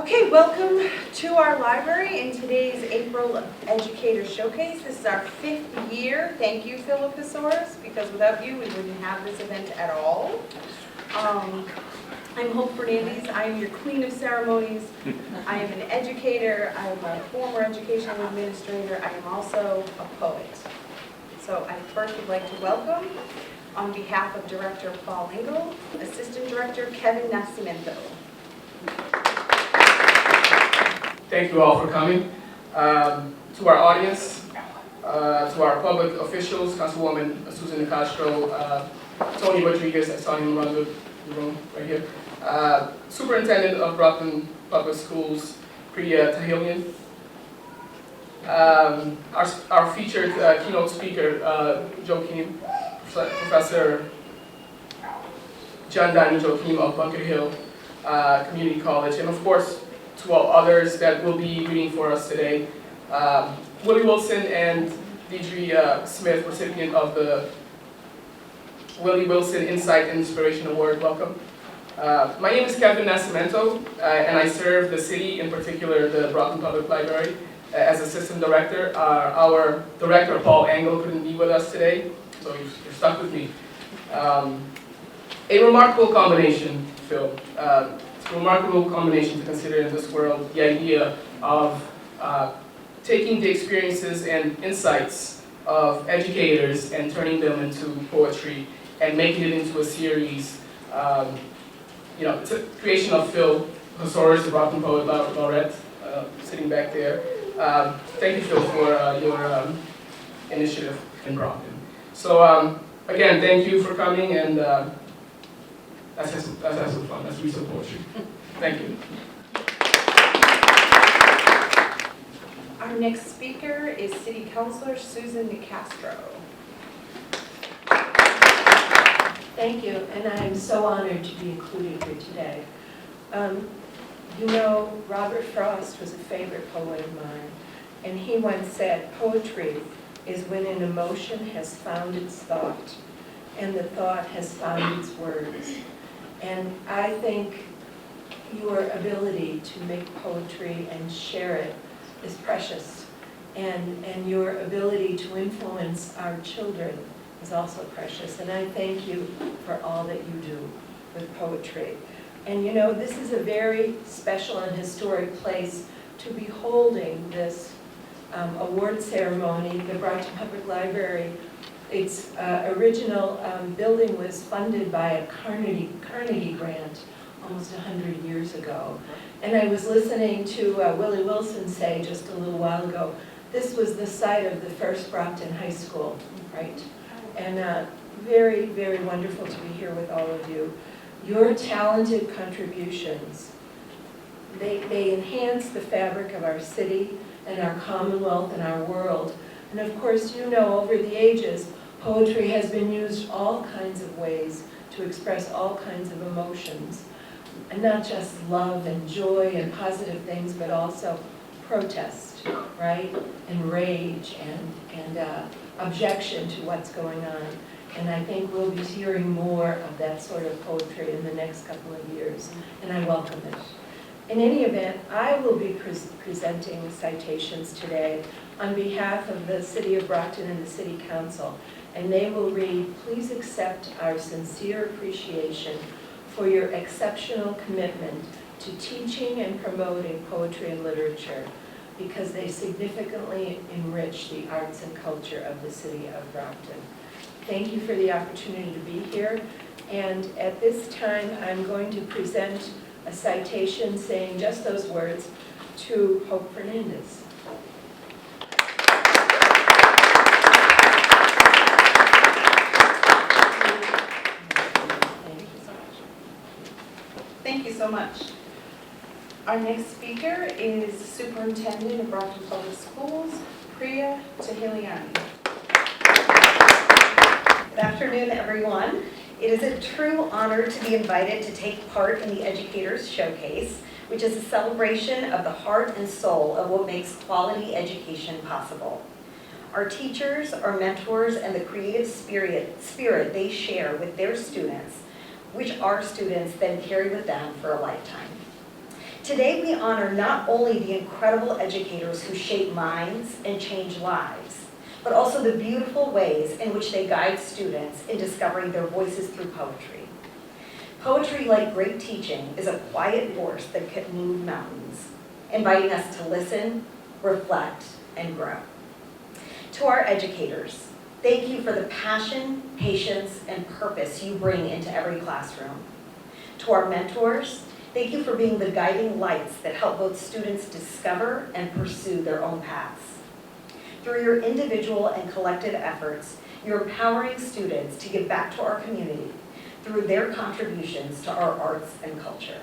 Okay, welcome to our library in today's April Educator Showcase. This is our 5th year. Thank you, Philip Thesaurus, because without you, we wouldn't have this event at all. I'm Hope Fernandez. I am your Queen of Ceremonies. I am an educator. I am a former educational administrator. I am also a poet. So I first would like to welcome, on behalf of Director Paul Engel, Assistant Director Kevin Nascimento. Thank you all for coming. To our audience, to our public officials, Councilwoman Susan Castro, Tony Rodriguez, I saw him around the room right here, Superintendent of Brockton Public Schools, Priya Tahilian, our featured keynote speaker, Joaquim, Professor John Danny Joaquim of Bunker Hill Community College, and of course, to all others that will be reading for us today. Willie Wilson and Deidre Smith, recipient of the Willie Wilson Insight and Inspiration Award. Welcome. My name is Kevin Nascimento, and I serve the city, in particular the Brockton Public Library, as Assistant Director. Our Director, Paul Engel, couldn't be with us today, so you're stuck with me. A remarkable combination, Phil. It's a remarkable combination to consider in this world, the idea of taking the experiences and insights of educators and turning them into poetry and making it into a series. It's a creation of Phil Thesaurus, the Brockton Poet Laureate, sitting back there. Thank you, Phil, for your initiative in Brockton. So again, thank you for coming, and let's have some fun. Let's read some poetry. Thank you. Our next speaker is City Councilor Susan Castro. Thank you, and I'm so honored to be included here today. You know, Robert Frost was a favorite poet of mine, and he once said, "Poetry is when an emotion has found its thought, and the thought has found its words." And I think your ability to make poetry and share it is precious. And your ability to influence our children is also precious. And I thank you for all that you do with poetry. And you know, this is a very special and historic place to be holding this award ceremony. The Brockton Public Library, its original building was funded by a Carnegie grant almost 100 years ago. And I was listening to Willie Wilson say just a little while ago, this was the site of the first Brockton High School, right? And very, very wonderful to be here with all of you. Your talented contributions, they enhance the fabric of our city and our Commonwealth and our world. And of course, you know, over the ages, poetry has been used all kinds of ways to express all kinds of emotions. And not just love and joy and positive things, but also protest, right? And rage and objection to what's going on. And I think we'll be hearing more of that sort of poetry in the next couple of years, and I welcome it. In any event, I will be presenting citations today on behalf of the City of Brockton and the City Council, and they will read, "Please accept our sincere appreciation for your exceptional commitment to teaching and promoting poetry and literature, because they significantly enrich the arts and culture of the City of Brockton." Thank you for the opportunity to be here, and at this time I'm going to present a citation saying just those words to Hope Fernandez. Thank you so much. Our next speaker is Superintendent of Brockton Public Schools, Priya Tahilian. Good afternoon, everyone. It is a true honor to be invited to take part in the Educators Showcase, which is a celebration of the heart and soul of what makes quality education possible. Our teachers, our mentors, and the creative spirit they share with their students, which our students then carry with them for a lifetime. Today we honor not only the incredible educators who shape minds and change lives, but also the beautiful ways in which they guide students in discovering their voices through poetry. Poetry, like great teaching, is a quiet force that can move mountains, inviting us to listen, reflect, and grow. To our educators, thank you for the passion, patience, and purpose you bring into every classroom. To our mentors, thank you for being the guiding lights that help both students discover and pursue their own paths. Through your individual and collective efforts, you're empowering students to give back to our community through their contributions to our arts and culture.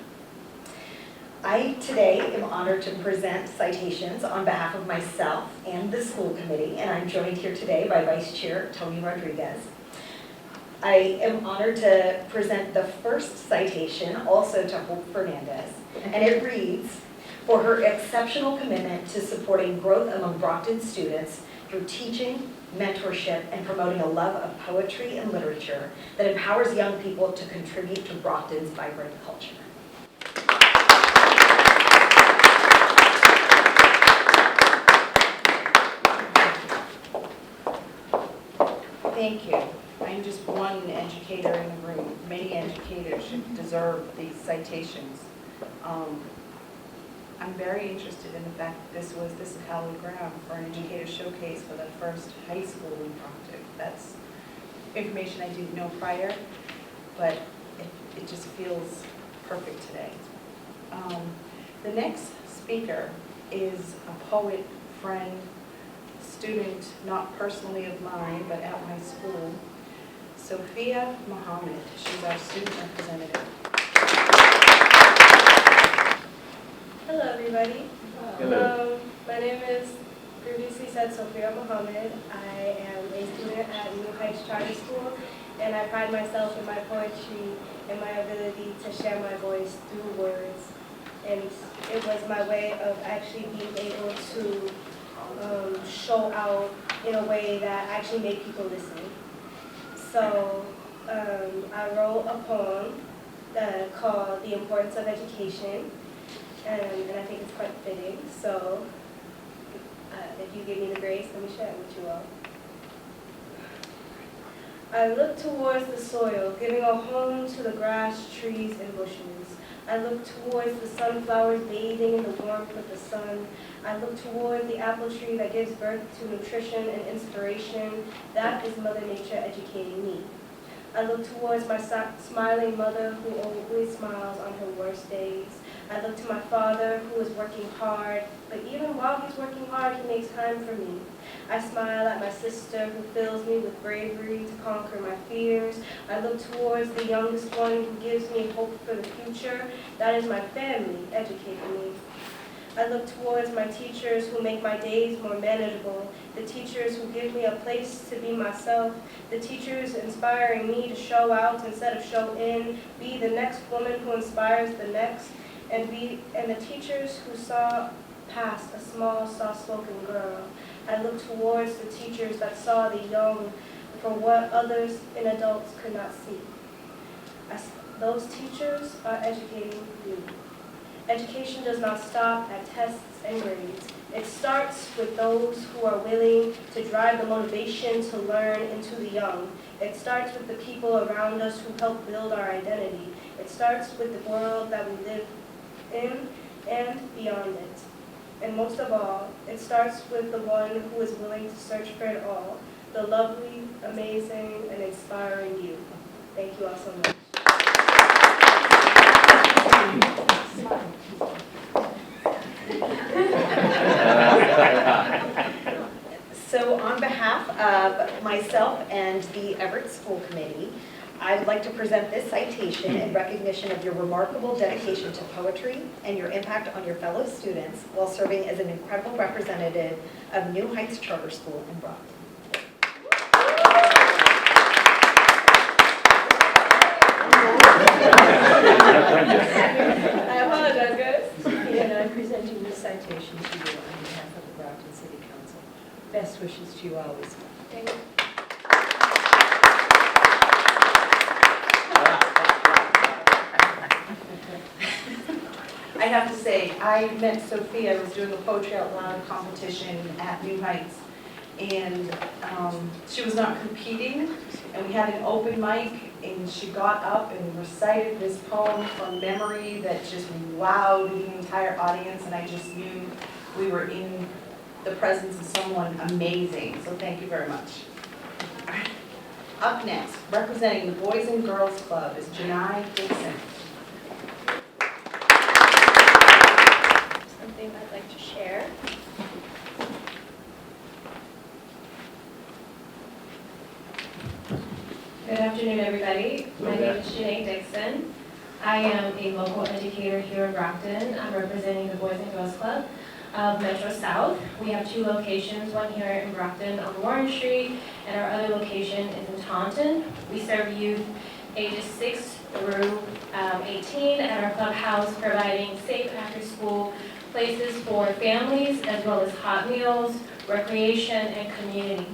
I today am honored to present citations on behalf of myself and the school committee, and I'm joined here today by Vice Chair Tony Rodriguez. I am honored to present the first citation also to Hope Fernandez, and it reads, for her exceptional commitment to supporting growth among Brockton students through teaching, mentorship, and promoting a love of poetry and literature that empowers young people to contribute to Brockton's vibrant culture. Thank you. I'm just one educator in the room. Many educators should deserve these citations. I'm very interested in the fact that this is hallowed ground for an educator showcase for the first high school in Brockton. That's information I didn't know prior, but it just feels perfect today. The next speaker is a poet, friend, student, not personally of mine, but at my school, Sophia Muhammad. She's our student representative. Hello, everybody. Hello. My name is previously said Sophia Muhammad. I am a student at New Heights Charter School, and I pride myself in my poetry and my ability to share my voice through words. And it was my way of actually being able to show out in a way that actually made people listen. So I wrote a poem called The Importance of Education, and I think it's quite fitting. So if you give me the grace, let me share it with you all. I look towards the soil, giving a home to the grass, trees, and bushes. I look towards the sunflowers bathing in the warmth of the sun. I look toward the apple tree that gives birth to nutrition and inspiration. That is Mother Nature educating me. I look towards my smiling mother who always smiles on her worst days. I look to my father who is working hard, but even while he's working hard, he makes time for me. I smile at my sister who fills me with bravery to conquer my fears. I look towards the youngest one who gives me hope for the future. That is my family educating me. I look towards my teachers who make my days more manageable, the teachers who give me a place to be myself, the teachers inspiring me to show out instead of show in, be the next woman who inspires the next, and the teachers who saw past a small, soft-spoken girl. I look towards the teachers that saw the young for what others and adults could not see. Those teachers are educating you. Education does not stop at tests and grades. It starts with those who are willing to drive the motivation to learn into the young. It starts with the people around us who help build our identity. It starts with the world that we live in and beyond it. And most of all, it starts with the one who is willing to search for it all, the lovely, amazing, and inspiring you. Thank you all so much. So on behalf of myself and the Everett School Committee, I would like to present this citation in recognition of your remarkable dedication to poetry and your impact on your fellow students while serving as an incredible representative of New Heights Charter School in Brockton. I apologize, guys. And I'm presenting this citation to you on behalf of the Brockton City Council. Best wishes to you always. Thank you. I have to say, I met Sophia, I was doing a Poetry Out Loud competition at New Heights, and she was not competing, and we had an open mic, and she got up and recited this poem from memory that just wowed the entire audience, and I just knew we were in the presence of someone amazing, so thank you very much. Up next, representing the Boys and Girls Club is Janai Dixon. Something I'd like to share. Good afternoon, everybody. My name is Janai Dixon. I am a local educator here in Brockton. I'm representing the Boys and Girls Club of Metro South. We have 2 locations, one here in Brockton on Warren Street, and our other location is in Taunton. We serve youth ages 6 through 18 at our clubhouse, providing safe after-school places for families, as well as hot meals, recreation, and community.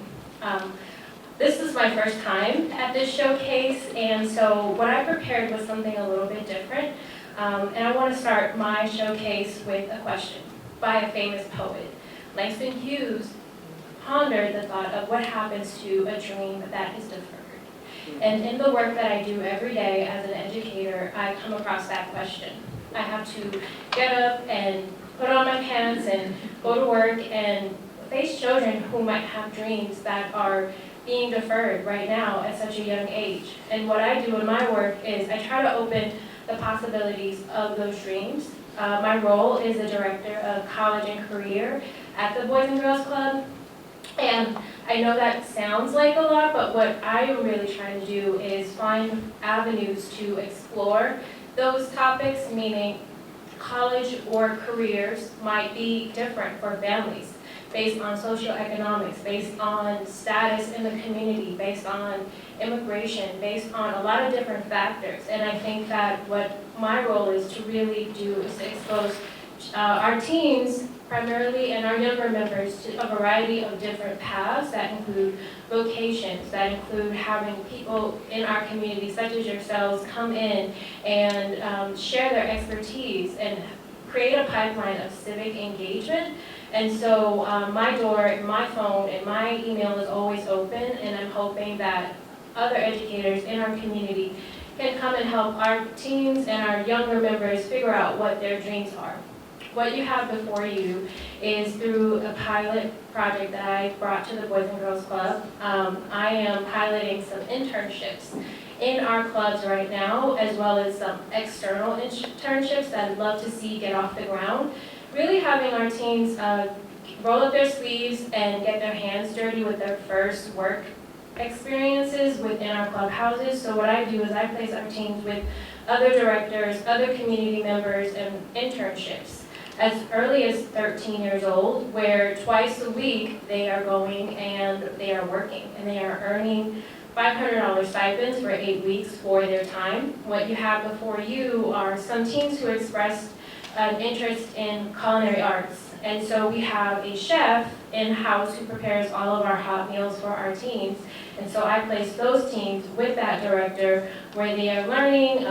This is my first time at this showcase, and so what I prepared was something a little bit different. And I want to start my showcase with a question by a famous poet. Langston Hughes pondered the thought of what happens to a dream that is deferred. And in the work that I do every day as an educator, I come across that question. I have to get up and put on my pants and go to work and face children who might have dreams that are being deferred right now at such a young age. And what I do in my work is I try to open the possibilities of those dreams. My role is a director of college and career at the Boys and Girls Club. And I know that sounds like a lot, but what I am really trying to do is find avenues to explore those topics, meaning college or careers might be different for families based on socioeconomics, based on status in the community, based on immigration, based on a lot of different factors. And I think that what my role is to really do is to expose our teens primarily and our younger members to a variety of different paths that include vocations, that include having people in our community such as yourselves come in and share their expertise and create a pipeline of civic engagement. And so my door, my phone, and my email is always open, and I'm hoping that other educators in our community can come and help our teens and our younger members figure out what their dreams are. What you have before you is through a pilot project that I brought to the Boys and Girls Club. I am piloting some internships in our clubs right now, as well as some external internships that I'd love to see get off the ground. Really having our teens roll up their sleeves and get their hands dirty with their first work experiences within our clubhouses. So what I do is I place our teams with other directors, other community members, and internships as early as 13 years old, where twice a week they are going and they are working, and they are earning $500 stipends for 8 weeks for their time. What you have before you are some teens who expressed an interest in culinary arts. And so we have a chef in-house who prepares all of our hot meals for our teens. And so I place those teams with that director where they are learning,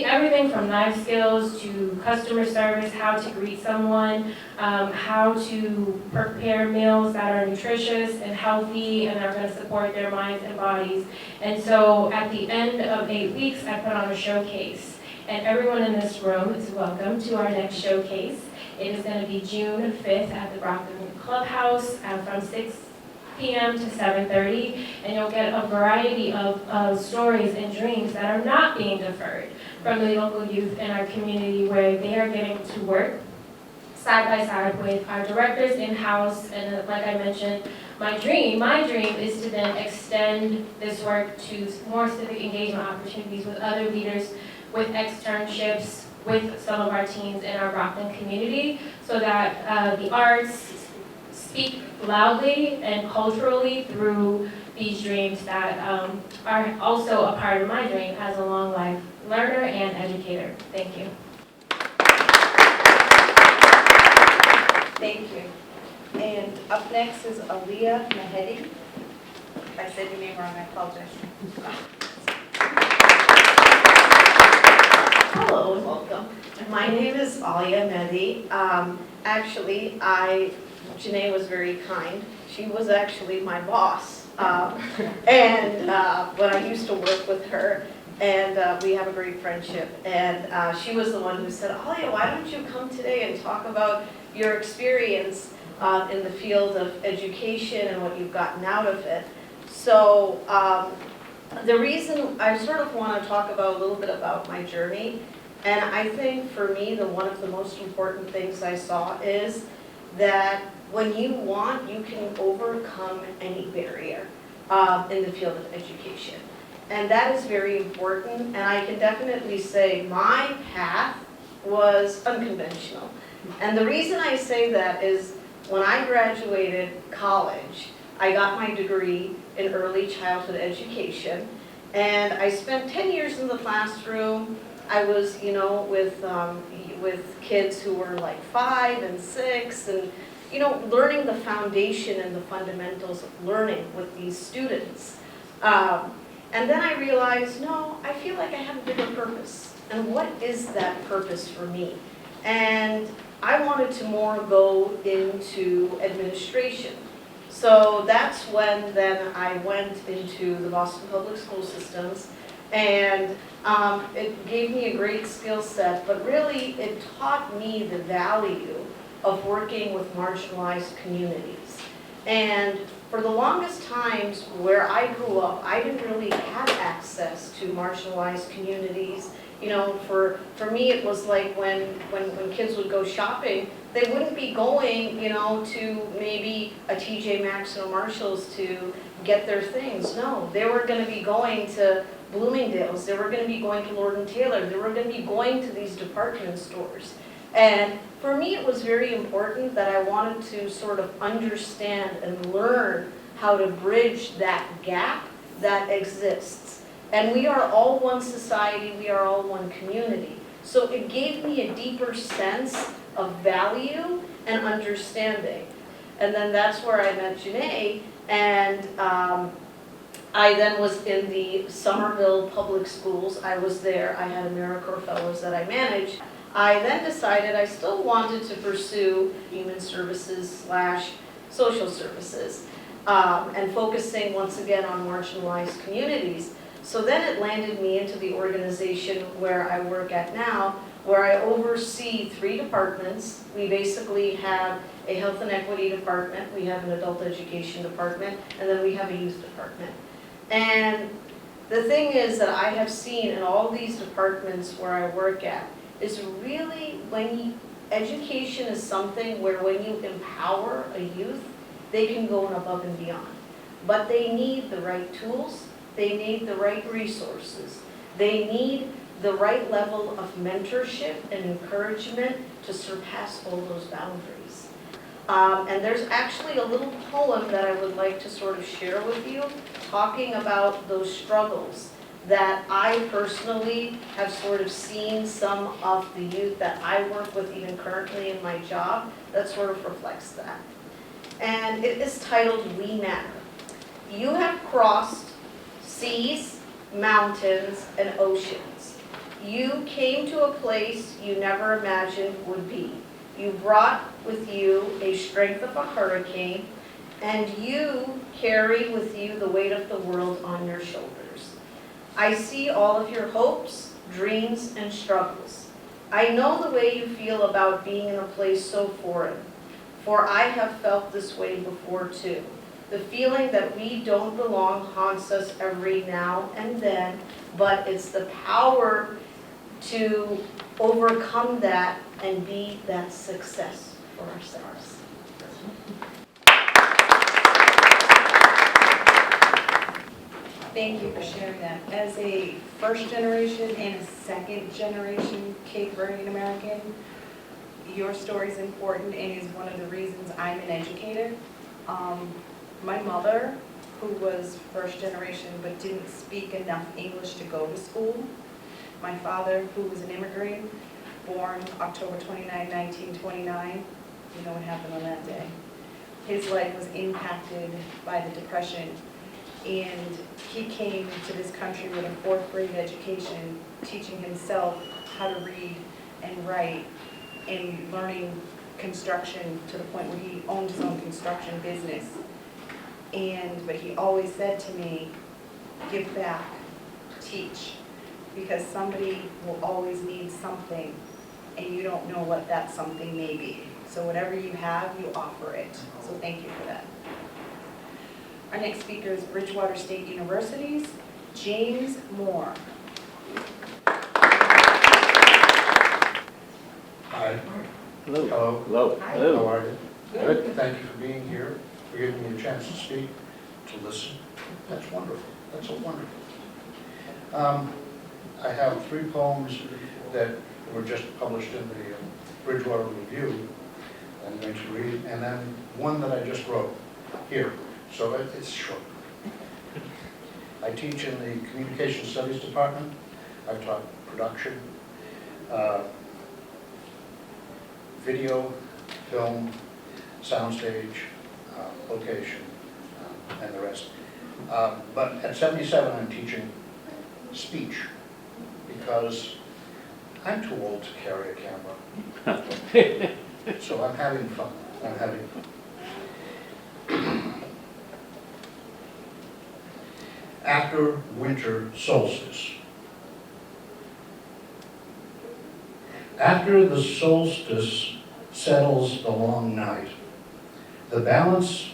everything from knife skills to customer service, how to greet someone, how to prepare meals that are nutritious and healthy and are going to support their minds and bodies. And so at the end of 8 weeks, I put on a showcase. And everyone in this room is welcome to our next showcase. It is going to be June 5th at the Brockton Clubhouse from 6 p.m. to 7:30, and you'll get a variety of stories and dreams that are not being deferred from the local youth in our community, where they are getting to work side by side with our directors in-house. And like I mentioned, my dream is to then extend this work to more civic engagement opportunities with other leaders, with externships, with some of our teens in our Brockton community, so that the arts speak loudly and culturally through these dreams that are also a part of my dream as a long life learner and educator. Thank you. Thank you. And up next is Aaliyah Mehedi. If I said your name wrong, I apologize. Hello and welcome. My name is Alia Mehdi. Actually, Janae was very kind. She was actually my boss. And when I used to work with her, and we have a great friendship. And she was the one who said, Alia, why don't you come today and talk about your experience in the field of education and what you've gotten out of it. So the reason I sort of want to talk about a little bit about my journey, and I think for me, one of the most important things I saw is that when you want, you can overcome any barrier in the field of education. And that is very important, and I can definitely say my path was unconventional. And the reason I say that is when I graduated college, I got my degree in early childhood education, and I spent 10 years in the classroom. I was, with kids who were like 5 and 6, and learning the foundation and the fundamentals of learning with these students. And then I realized, no, I feel like I have a bigger purpose. And what is that purpose for me? And I wanted to more go into administration. So that's when then I went into the Boston Public School Systems, and it gave me a great skill set, but really it taught me the value of working with marginalized communities. And for the longest times where I grew up, I didn't really have access to marginalized communities. For me, it was like when kids would go shopping, they wouldn't be going, to maybe a TJ Maxx or Marshall's to get their things. No, they were going to be going to Bloomingdale's. They were going to be going to Lord & Taylor. They were going to be going to these department stores. And for me, it was very important that I wanted to sort of understand and learn how to bridge that gap that exists. And we are all one society, we are all one community. So it gave me a deeper sense of value and understanding. And then that's where I met Janae, and I then was in the Somerville Public Schools. I was there, I had AmeriCorps Fellows that I managed. I then decided I still wanted to pursue human services / social services, and focusing once again on marginalized communities. So then it landed me into the organization where I work at now, where I oversee 3 departments. We basically have a health and equity department, we have an adult education department, and then we have a youth department. And the thing is that I have seen in all these departments where I work at, is really education is something where when you empower a youth, they can go above and beyond. But they need the right tools, they need the right resources, they need the right level of mentorship and encouragement to surpass all those boundaries. And there's actually a little poem that I would like to sort of share with you, talking about those struggles that I personally have sort of seen some of the youth that I work with even currently in my job that sort of reflects that. And it is titled, We Matter. You have crossed seas, mountains, and oceans. You came to a place you never imagined would be. You brought with you a strength of a hurricane, and you carry with you the weight of the world on your shoulders. I see all of your hopes, dreams, and struggles. I know the way you feel about being in a place so foreign, for I have felt this way before too. The feeling that we don't belong haunts us every now and then, but it's the power to overcome that and be that success for ourselves. Thank you for sharing that. As a first generation and a second generation Cape Verdean American, your story is important and is one of the reasons I'm an educator. My mother, who was first generation but didn't speak enough English to go to school. My father, who was an immigrant, born October 29, 1929. You know what happened on that day. His life was impacted by the Depression, and he came to this country with a 4th grade education, teaching himself how to read and write and learning construction to the point where he owned his own construction business. But he always said to me, give back, teach, because somebody will always need something and you don't know what that something may be. So whatever you have, you offer it. So thank you for that. Our next speaker is Bridgewater State University's James Moore. Hi. Hello. Hello. Hello. Hi. How are you? Good. Thank you for being here, for giving me a chance to speak, to listen. That's wonderful. That's so wonderful. I have 3 poems that were just published in the Bridgewater Review I'm going to read, and then one that I just wrote here. So it's short. I teach in the Communication Studies Department. I've taught production, video, film, soundstage, location, and the rest. But at 77, I'm teaching speech because I'm too old to carry a camera. So I'm having fun. I'm having fun. After winter solstice. After the solstice settles the long night, the balance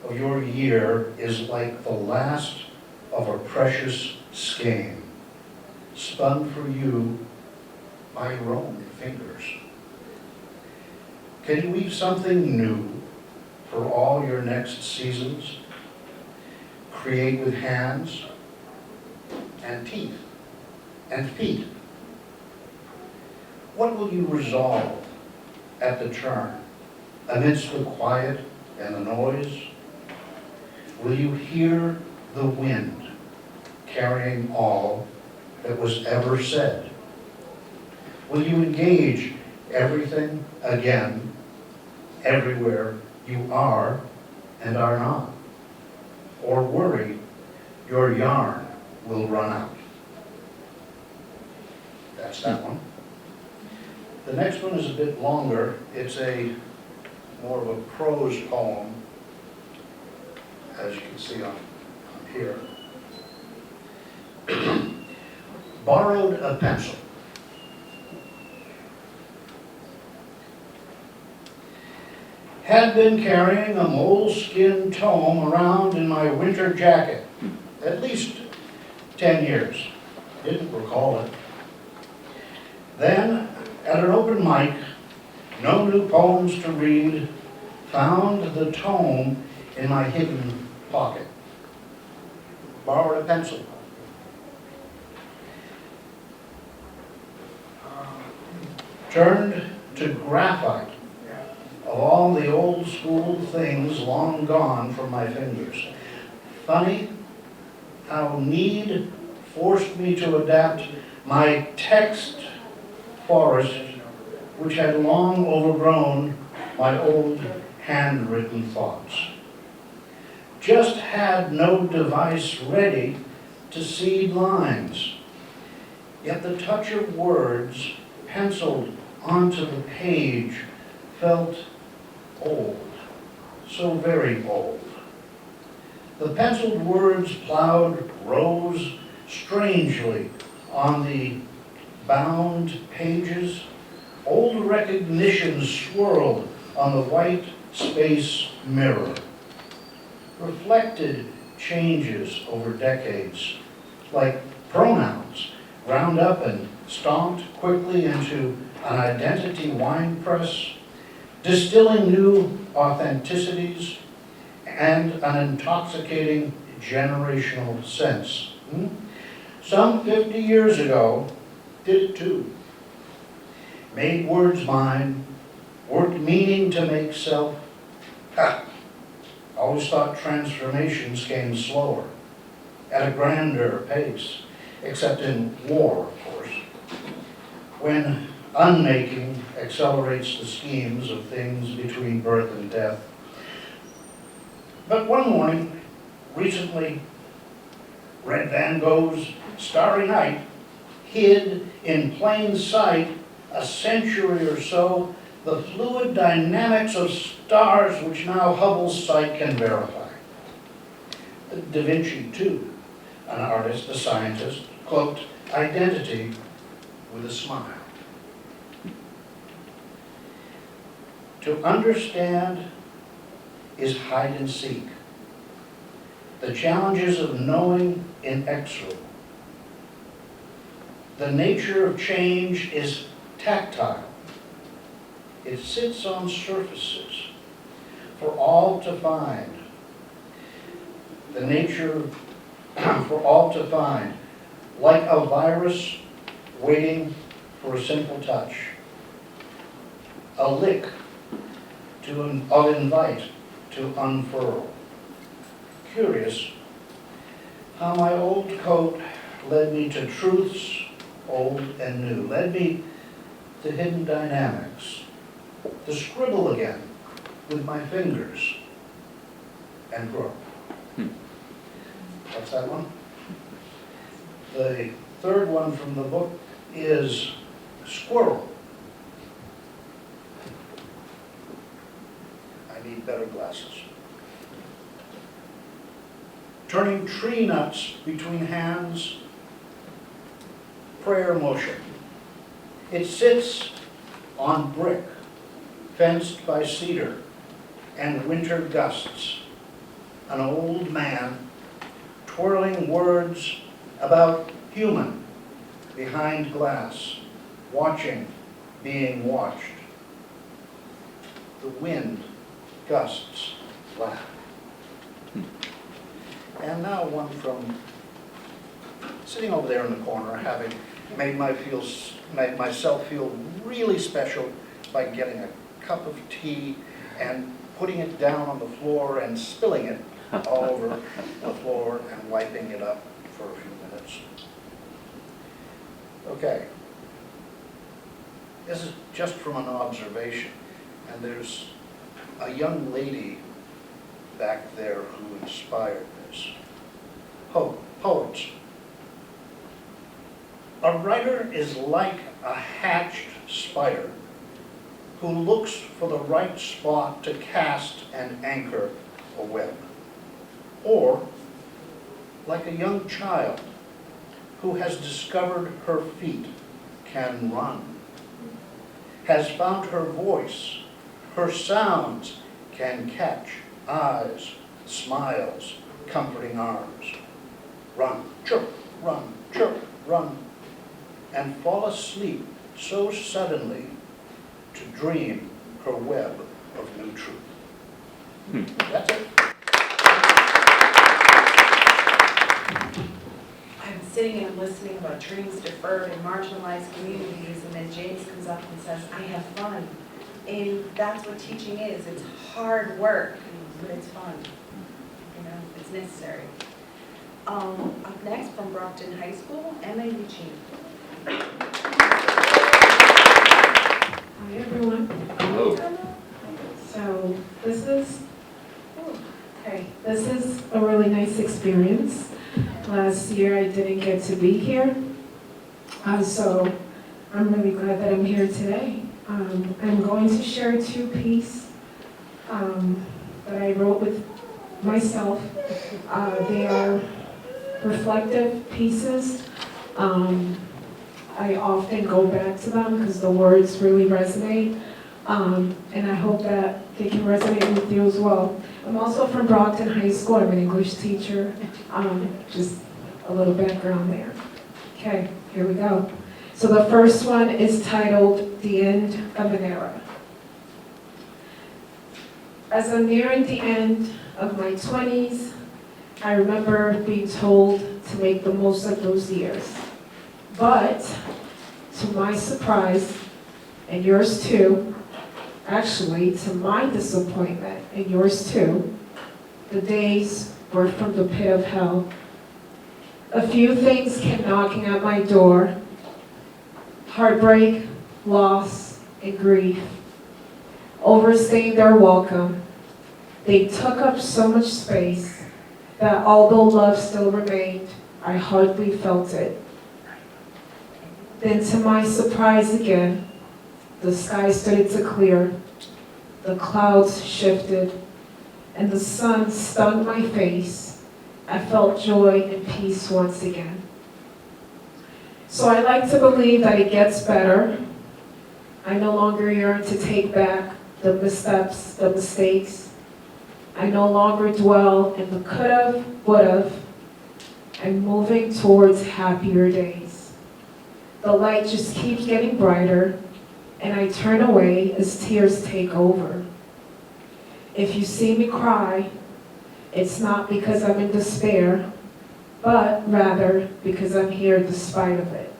of your year is like the last of a precious skein, spun for you by your own fingers. Can you weave something new for all your next seasons? Create with hands and teeth and feet. What will you resolve at the turn, amidst the quiet and the noise? Will you hear the wind carrying all that was ever said? Will you engage everything again, everywhere you are and are not? Or worry your yarn will run out? That's that one. The next one is a bit longer. It's more of a prose poem, as you can see on here. Borrowed a pencil. Had been carrying a moleskin tome around in my winter jacket at least 10 years. Didn't recall it. Then, at an open mic, no new poems to read, found the tome in my hidden pocket. Borrowed a pencil. Turned to graphite of all the old school things long gone from my fingers. Funny how need forced me to adapt my text forest, which had long overgrown my old handwritten thoughts. Just had no device ready to seed lines. Yet the touch of words penciled onto the page felt old, so very old. The penciled words plowed rows strangely on the bound pages. Old recognitions swirled on the white space mirror. Reflected changes over decades, like pronouns ground up and stomped quickly into an identity wine press, distilling new authenticities and an intoxicating generational sense. Some 50 years ago did it too. Made words mine, worked meaning to make self. Always thought transformations came slower, at a grander pace, except in war, of course, when unmaking accelerates the schemes of things between birth and death. But one morning, recently, read Van Gogh's Starry Night, hid in plain sight a century or so the fluid dynamics of stars which now Hubble's sight can verify. Da Vinci, too, an artist, a scientist, cloaked identity with a smile. To understand is hide and seek. The challenges of knowing inexorable. The nature of change is tactile. It sits on surfaces for all to find. The nature for all to find, like a virus waiting for a simple touch. A lick of invite to unfurl. Curious how my old coat led me to truths old and new, led me to hidden dynamics, to scribble again with my fingers and grow. What's that one? The third one from the book is squirrel. I need better glasses. Turning tree nuts between hands, prayer motion. It sits on brick, fenced by cedar and winter gusts. An old man twirling words about human behind glass, watching, being watched. The wind gusts laugh. And now one from sitting over there in the corner, having made myself feel really special by getting a cup of tea and putting it down on the floor and spilling it all over the floor and wiping it up for a few minutes. Okay. This is just from an observation, and there's a young lady back there who inspired this. Poets. A writer is like a hatched spider who looks for the right spot to cast and anchor a web. Or like a young child who has discovered her feet can run, has found her voice, her sounds can catch eyes, smiles, comforting arms. Run, chirp, run, and fall asleep so suddenly to dream her web of new truth. That's it. I'm sitting and listening about dreams deferred in marginalized communities, and then James comes up and says, I have fun. And that's what teaching is. It's hard work, but it's fun. You know, it's necessary. Up next from Brockton High School, Emma Eugene. Hi, everyone. Hello. So this is a really nice experience. Last year I didn't get to be here, so I'm really glad that I'm here today. I'm going to share two pieces that I wrote with myself. They are reflective pieces. I often go back to them because the words really resonate, and I hope that they can resonate with you as well. I'm also from Brockton High School. I'm an English teacher. Just a little background there. Okay, here we go. So the first one is titled The End of an Era. As I'm nearing the end of my 20s, I remember being told to make the most of those years. But, to my surprise, and yours too, actually, to my disappointment, and yours too, the days were from the pit of hell. A few things came knocking at my door: heartbreak, loss, and grief. Overstaying their welcome, they took up so much space that although love still remained, I hardly felt it. Then to my surprise again, the sky started to clear, the clouds shifted, and the sun stung my face. I felt joy and peace once again. So I like to believe that it gets better. I no longer yearn to take back the missteps, the mistakes. I no longer dwell in the could've, would've. I'm moving towards happier days. The light just keeps getting brighter, and I turn away as tears take over. If you see me cry, it's not because I'm in despair, but rather because I'm here despite of it.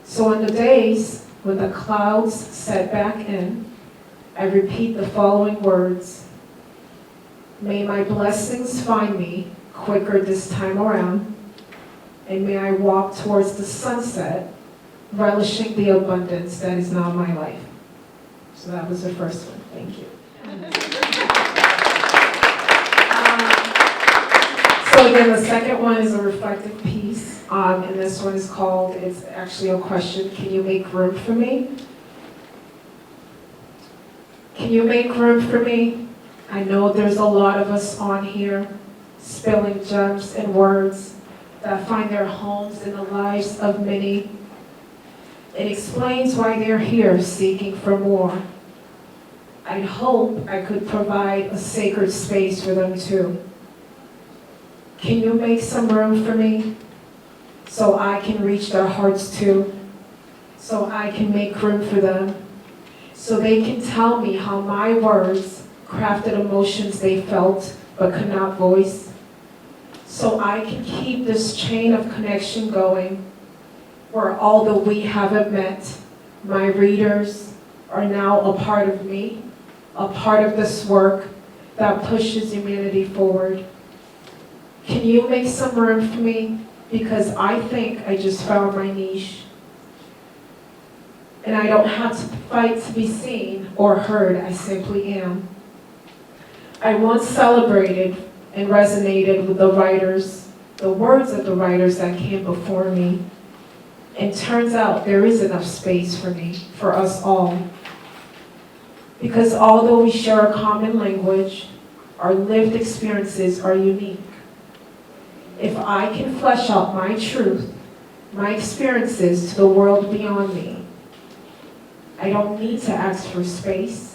So on the days when the clouds set back in, I repeat the following words. May my blessings find me quicker this time around, and may I walk towards the sunset, relishing the abundance that is now my life. So that was the first one. Thank you. So again, the second one is a reflective piece, and this one is called, it's actually a question, can you make room for me? Can you make room for me? I know there's a lot of us on here spilling gems and words that find their homes in the lives of many. It explains why they're here seeking for more. I hope I could provide a sacred space for them too. Can you make some room for me so I can reach their hearts too? So I can make room for them, so they can tell me how my words crafted emotions they felt but could not voice. So I can keep this chain of connection going, where although we haven't met, my readers are now a part of me, a part of this work that pushes humanity forward. Can you make some room for me? Because I think I just found my niche. And I don't have to fight to be seen or heard, I simply am. I once celebrated and resonated with the writers, the words of the writers that came before me. And turns out there is enough space for me, for us all. Because although we share a common language, our lived experiences are unique. If I can flesh out my truth, my experiences to the world beyond me, I don't need to ask for space.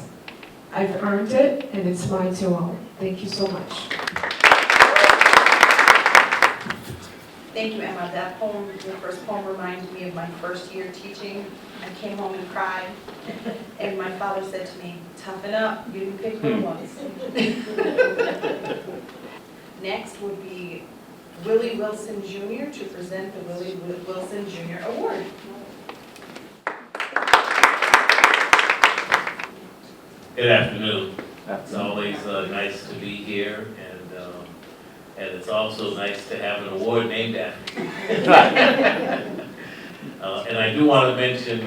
I've earned it, and it's mine to own. Thank you so much. Thank you, Emma. That poem, your first poem, reminds me of my first year teaching. I came home and cried, and my father said to me, toughen up, you didn't pick good ones. Next would be Willie Wilson Jr. to present the Willie Wilson Jr. Award. Good afternoon. It's always nice to be here, and it's also nice to have an award named after you. And I do want to mention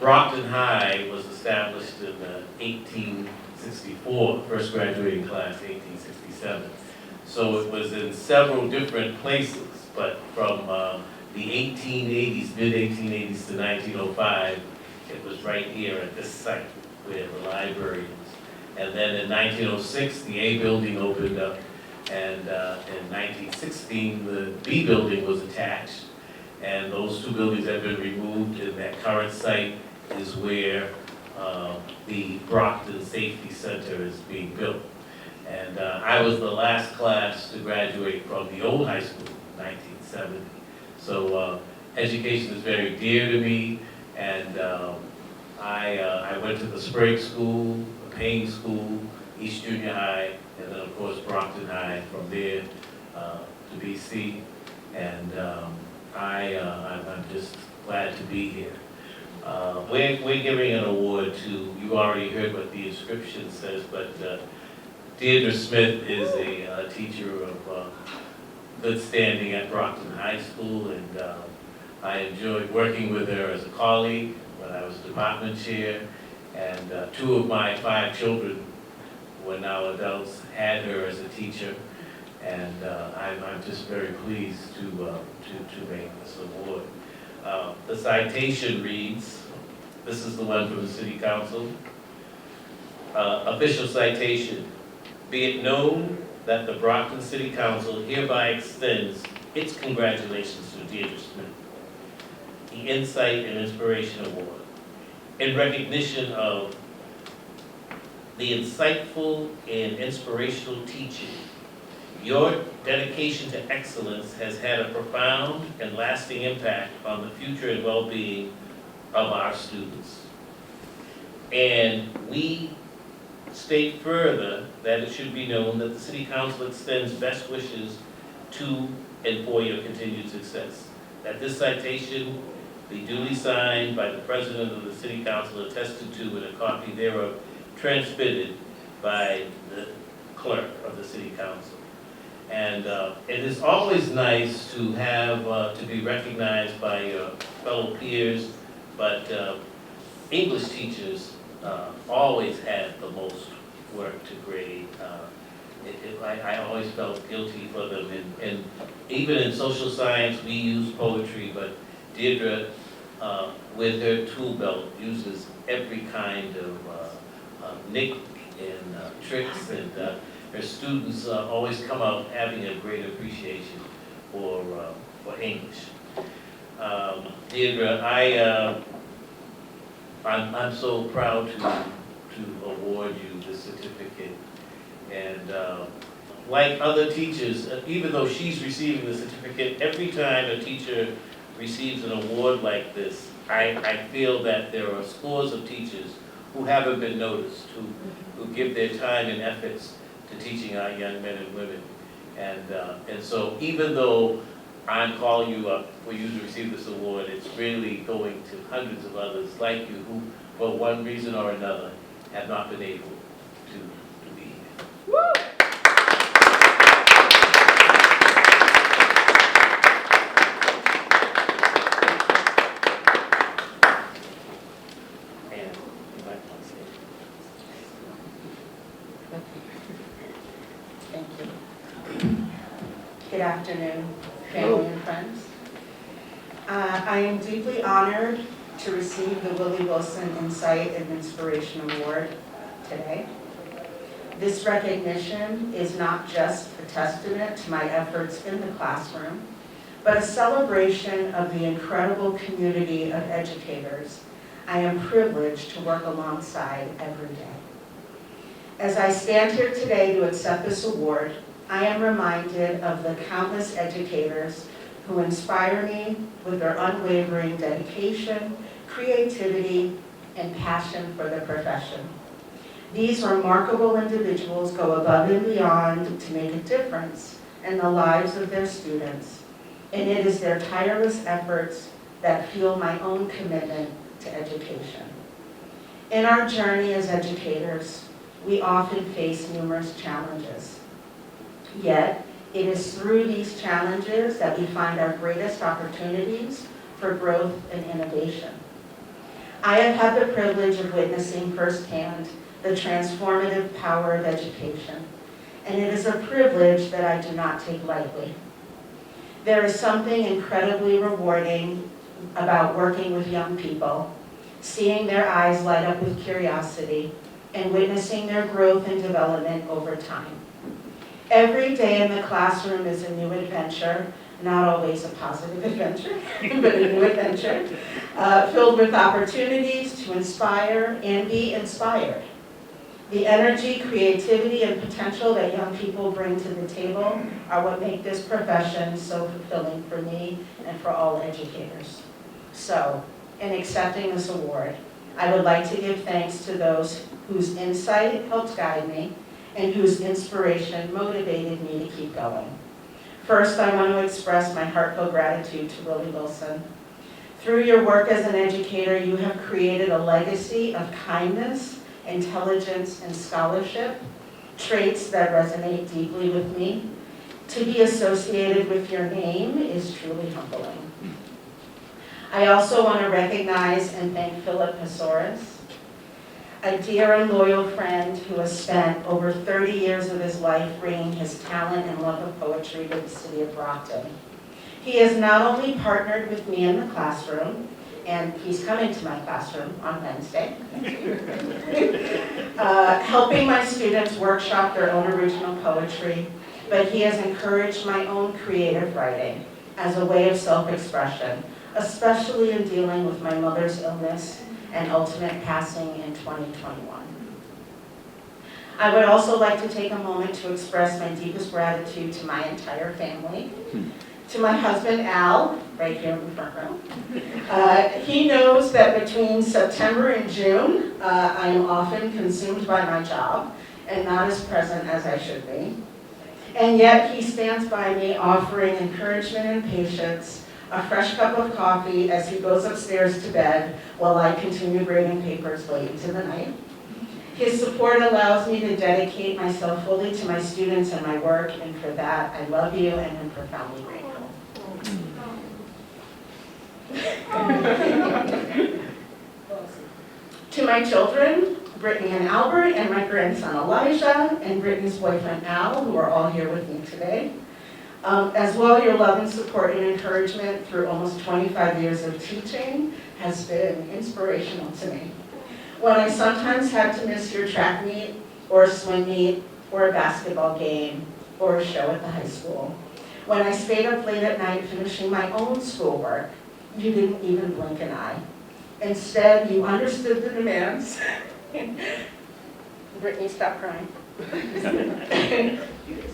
Brockton High was established in 1864, first graduating class 1867. So it was in several different places, but from the 1880s, mid-1880s to 1905, it was right here at this site where the library is. And then in 1906, the A building opened up, and in 1916, the B building was attached. And those two buildings have been removed, and that current site is where the Brockton Safety Center is being built. And I was the last class to graduate from the old high school in 1970. So education is very dear to me, and I went to the Sprague School, the Payne School, East Junior High, and then of course Brockton High from there to BC. And I'm just glad to be here. We're giving an award to, you already heard what the inscription says, but Deirdre Smith is a teacher of good standing at Brockton High School, and I enjoyed working with her as a colleague when I was department chair, and 2 of my 5 children, who are now adults, had her as a teacher, And I'm just very pleased to make this award. The citation reads, this is the one from the City Council. Official citation. Be it known that the Brockton City Council hereby extends its congratulations to Deirdre Smith, the Insight and Inspiration Award, in recognition of the insightful and inspirational teaching. Your dedication to excellence has had a profound and lasting impact on the future and well-being of our students. And we state further that it should be known that the City Council extends best wishes to and for your continued success. That this citation be duly signed by the President of the City Council, attested to, and a copy thereof transmitted by the Clerk of the City Council. And it is always nice to have, to be recognized by your fellow peers, but English teachers always had the most work to grade. I always felt guilty for them, and even in social science, we use poetry, but Deirdre, with her tool belt, uses every kind of nick and tricks, and her students always come out having a great appreciation for English. Deirdre, I'm so proud to award you this certificate. And like other teachers, even though she's receiving the certificate, every time a teacher receives an award like this, I feel that there are scores of teachers who haven't been noticed, who give their time and efforts to teaching our young men and women. And so even though I'm calling you up for you to receive this award, it's really going to hundreds of others like you who, for one reason or another, have not been able to be here. Woo! And you might want to say. Thank you. Good afternoon, family and friends. I am deeply honored to receive the Willie Wilson Insight and Inspiration Award today. This recognition is not just a testament to my efforts in the classroom, but a celebration of the incredible community of educators I am privileged to work alongside every day. As I stand here today to accept this award, I am reminded of the countless educators who inspire me with their unwavering dedication, creativity, and passion for the profession. These remarkable individuals go above and beyond to make a difference in the lives of their students, and it is their tireless efforts that fuel my own commitment to education. In our journey as educators, we often face numerous challenges. Yet, it is through these challenges that we find our greatest opportunities for growth and innovation. I have had the privilege of witnessing firsthand the transformative power of education, and it is a privilege that I do not take lightly. There is something incredibly rewarding about working with young people, seeing their eyes light up with curiosity, and witnessing their growth and development over time. Every day in the classroom is a new adventure, not always a positive adventure, but a new adventure, filled with opportunities to inspire and be inspired. The energy, creativity, and potential that young people bring to the table are what make this profession so fulfilling for me and for all educators. So, in accepting this award, I would like to give thanks to those whose insight helped guide me and whose inspiration motivated me to keep going. First, I want to express my heartfelt gratitude to Willie Wilson. Through your work as an educator, you have created a legacy of kindness, intelligence, and scholarship, traits that resonate deeply with me. To be associated with your name is truly humbling. I also want to recognize and thank Philip Hasoris. a dear and loyal friend who has spent over 30 years of his life bringing his talent and love of poetry to the city of Brockton. He has not only partnered with me in the classroom, and he's coming to my classroom on Wednesday, helping my students workshop their own original poetry, but he has encouraged my own creative writing as a way of self-expression, especially in dealing with my mother's illness and ultimate passing in 2021. I would also like to take a moment to express my deepest gratitude to my entire family, to my husband Al, right here in the front row. He knows that between September and June, I am often consumed by my job and not as present as I should be. And yet he stands by me offering encouragement and patience, a fresh cup of coffee as he goes upstairs to bed while I continue grading papers late into the night. His support allows me to dedicate myself fully to my students and my work, and for that, I love you and am profoundly grateful. To my children, Brittany and Albert, and my grandson Elijah, and Brittany's boyfriend Al, who are all here with me today. As well, your love and support and encouragement through almost 25 years of teaching has been inspirational to me. When I sometimes had to miss your track meet, or swim meet, or a basketball game, or a show at the high school. When I stayed up late at night finishing my own schoolwork, you didn't even blink an eye. Instead, you understood the demands. Brittany, stop crying.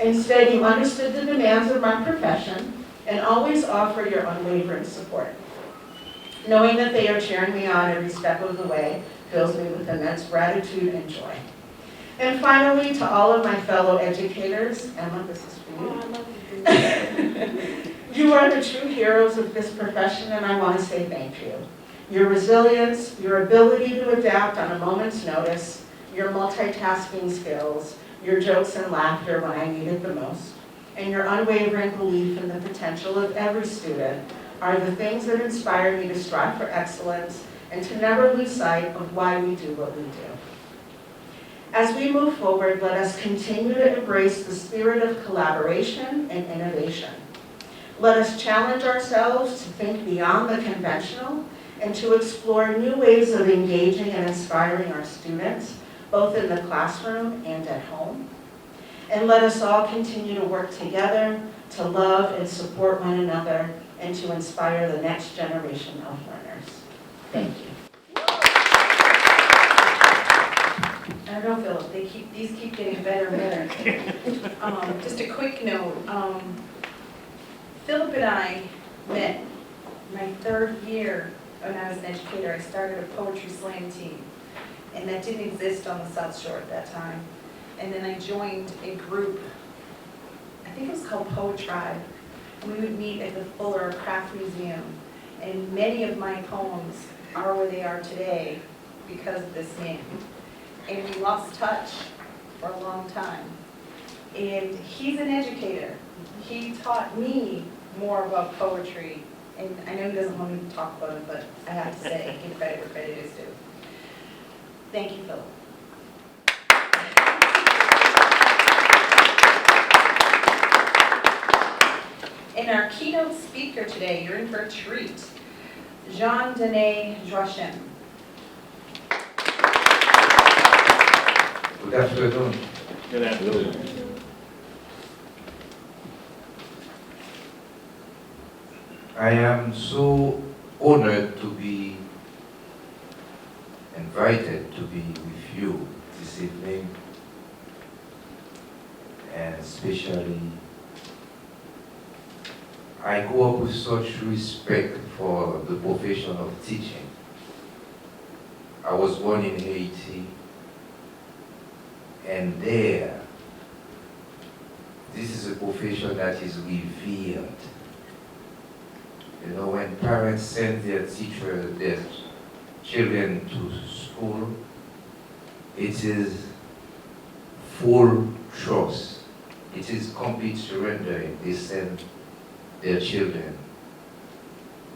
Instead, you understood the demands of my profession and always offer your unwavering support. Knowing that they are cheering me on every step of the way fills me with immense gratitude and joy. And finally, to all of my fellow educators, Emma, this is for you. You are the true heroes of this profession, and I want to say thank you. Your resilience, your ability to adapt on a moment's notice, your multitasking skills, your jokes and laughter when I need it the most, and your unwavering belief in the potential of every student are the things that inspire me to strive for excellence and to never lose sight of why we do what we do. As we move forward, let us continue to embrace the spirit of collaboration and innovation. Let us challenge ourselves to think beyond the conventional and to explore new ways of engaging and inspiring our students, both in the classroom and at home. And let us all continue to work together to love and support one another and to inspire the next generation of learners. Thank you. I don't know, Philip, these keep getting better and better. Just a quick note, Philip and I met my third year when I was an educator. I started a poetry slam team, and that didn't exist on the South Shore at that time. And then I joined a group, I think it was called Poet Tribe. We would meet at the Fuller Craft Museum, and many of my poems are where they are today because of this man. And we lost touch for a long time. And he's an educator. He taught me more about poetry, and I know he doesn't want me to talk about it, but I have to say, give credit where credit is due. Thank you, Philip. And our keynote speaker today, you're in for a treat, Jean-Denis Joachim. Good afternoon. Good afternoon. I am so honored to be invited to be with you this evening, and especially I grew up with such respect for the profession of teaching. I was born in Haiti, and there, this is a profession that is revered. You know, when parents send their children to school, it is full trust. It is complete surrendering. They send their children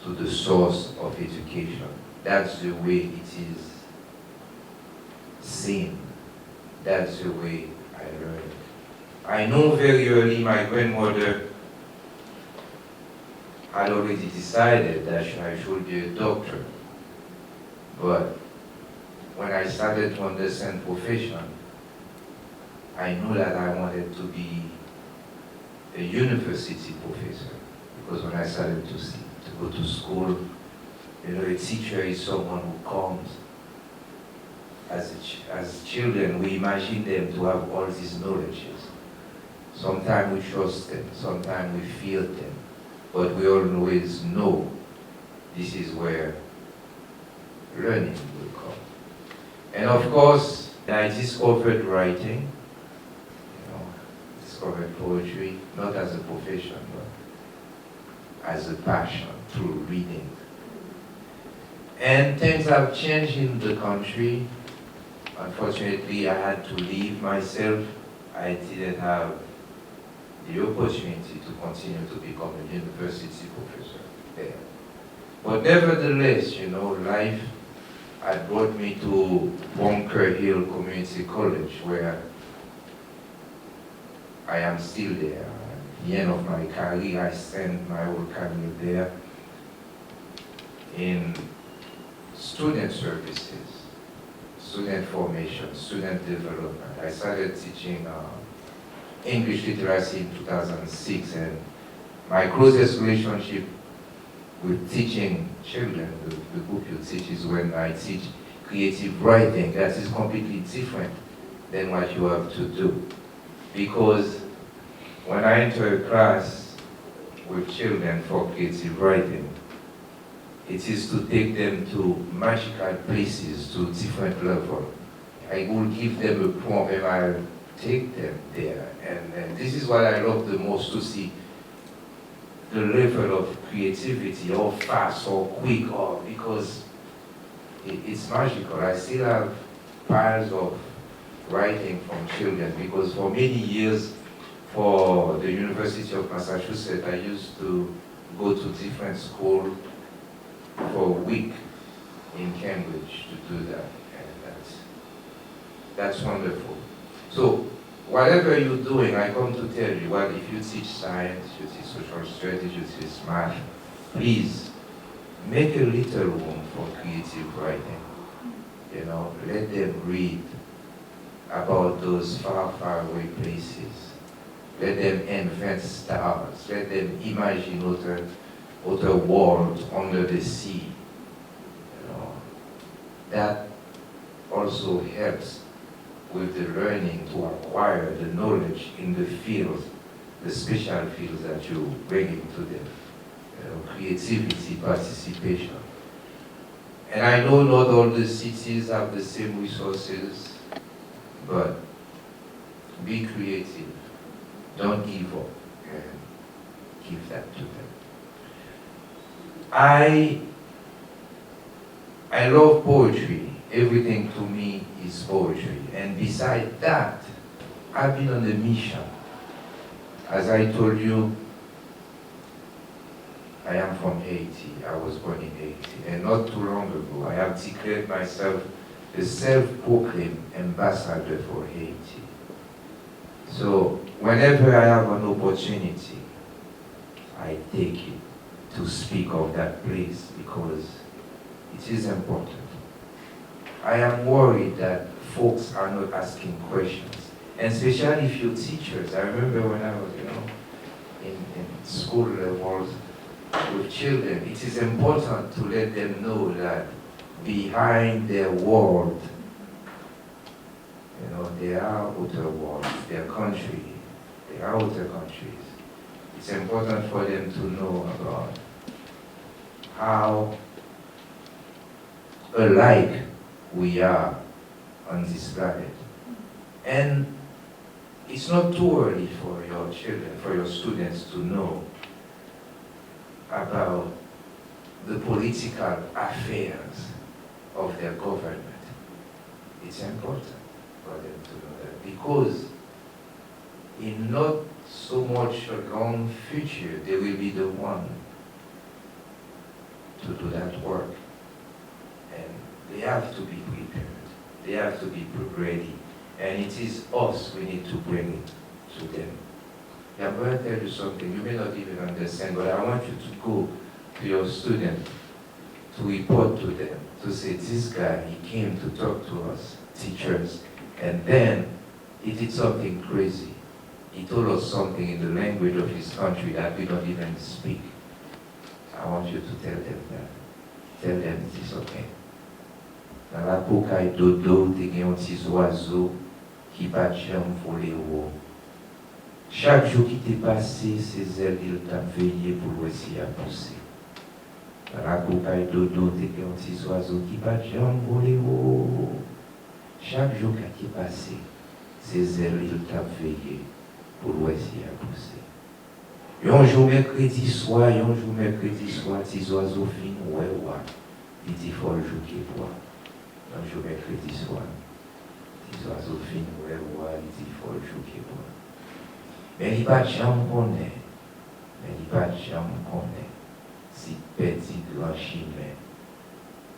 to the source of education. That's the way it is same. That's the way I learned. I know very early my grandmother had already decided that I should be a doctor. But when I started to understand profession, I knew that I wanted to be a university professor. Because when I started to go to school, you know, a teacher is someone who comes. As children, we imagine them to have all these knowledges. Sometimes we trust them, sometimes we feel them, but we always know this is where learning will come. And of course, I discovered writing, discovered poetry, not as a profession, but as a passion through reading. And things have changed in the country. Unfortunately, I had to leave myself. I didn't have the opportunity to continue to become a university professor there. But nevertheless, you know, life had brought me to Bunker Hill Community College, where I am still there. At the end of my career, I spent my whole career there in student services, student formation, student development. I started teaching English literacy in 2006, and my closest relationship with teaching children, the group you teach, is when I teach creative writing. That is completely different than what you have to do. Because when I enter a class with children for creative writing, it is to take them to magical places, to different levels. I will give them a prompt and I'll take them there. And this is what I love the most, to see the level of creativity, or fast, or quick, or because it's magical. I still have piles of writing from children, because for many years, for the University of Massachusetts, I used to go to different schools for a week in Cambridge to do that, and that's wonderful. So whatever you're doing, I come to tell you, well, if you teach science, you teach social strategy, you teach math, please make a little room for creative writing. You know, let them read about those far, far away places. Let them invent stars. Let them imagine other worlds under the sea. You know, that also helps with the learning to acquire the knowledge in the fields, the special fields that you bring into them. You know, creativity, participation. And I know not all the cities have the same resources, but be creative. Don't give up, and give that to them. I love poetry. Everything to me is poetry. And besides that, I've been on a mission. As I told you, I am from Haiti. I was born in Haiti. And not too long ago, I have declared myself a self-proclaimed ambassador for Haiti. So whenever I have an opportunity, I take it to speak of that place, because it is important. I am worried that folks are not asking questions, and especially if you're teachers. I remember when I was, in school levels with children, it is important to let them know that behind their world, there are other worlds, their country, there are other countries. It's important for them to know about how alike we are on this planet. And it's not too early for your children, for your students to know about the political affairs of their government. It's important for them to know that, because in not so much a long future, they will be the one to do that work. And they have to be prepared. They have to be ready. And it is us, we need to bring it to them. I'm going to tell you something, you may not even understand, but I want you to go to your student, to report to them, to say, this guy, he came to talk to us, teachers, and then he did something crazy. He told us something in the language of his country that we don't even speak. I want you to tell them that. Tell them it is okay. Dans la poucaille dodo, te gen yon petit oiseau qui bat jam volé haut. Chaque jour qui t'est passé, ses ailes, il t'a veillé pour essayer à pousser. Dans la poucaille dodo, te gen yon petit oiseau qui bat jam volé haut. Chaque jour qui t'est passé, ses ailes, il t'a veillé pour essayer à pousser. Un jour mercredi soir, tes oiseaux fin, ouais, il dit faut le jouer qui boit. Un jour mercredi soir, tes oiseaux fin, ouais, il dit faut le jouer qui boit. Mais il pas de jambe qu'on est, si petit grand chimère,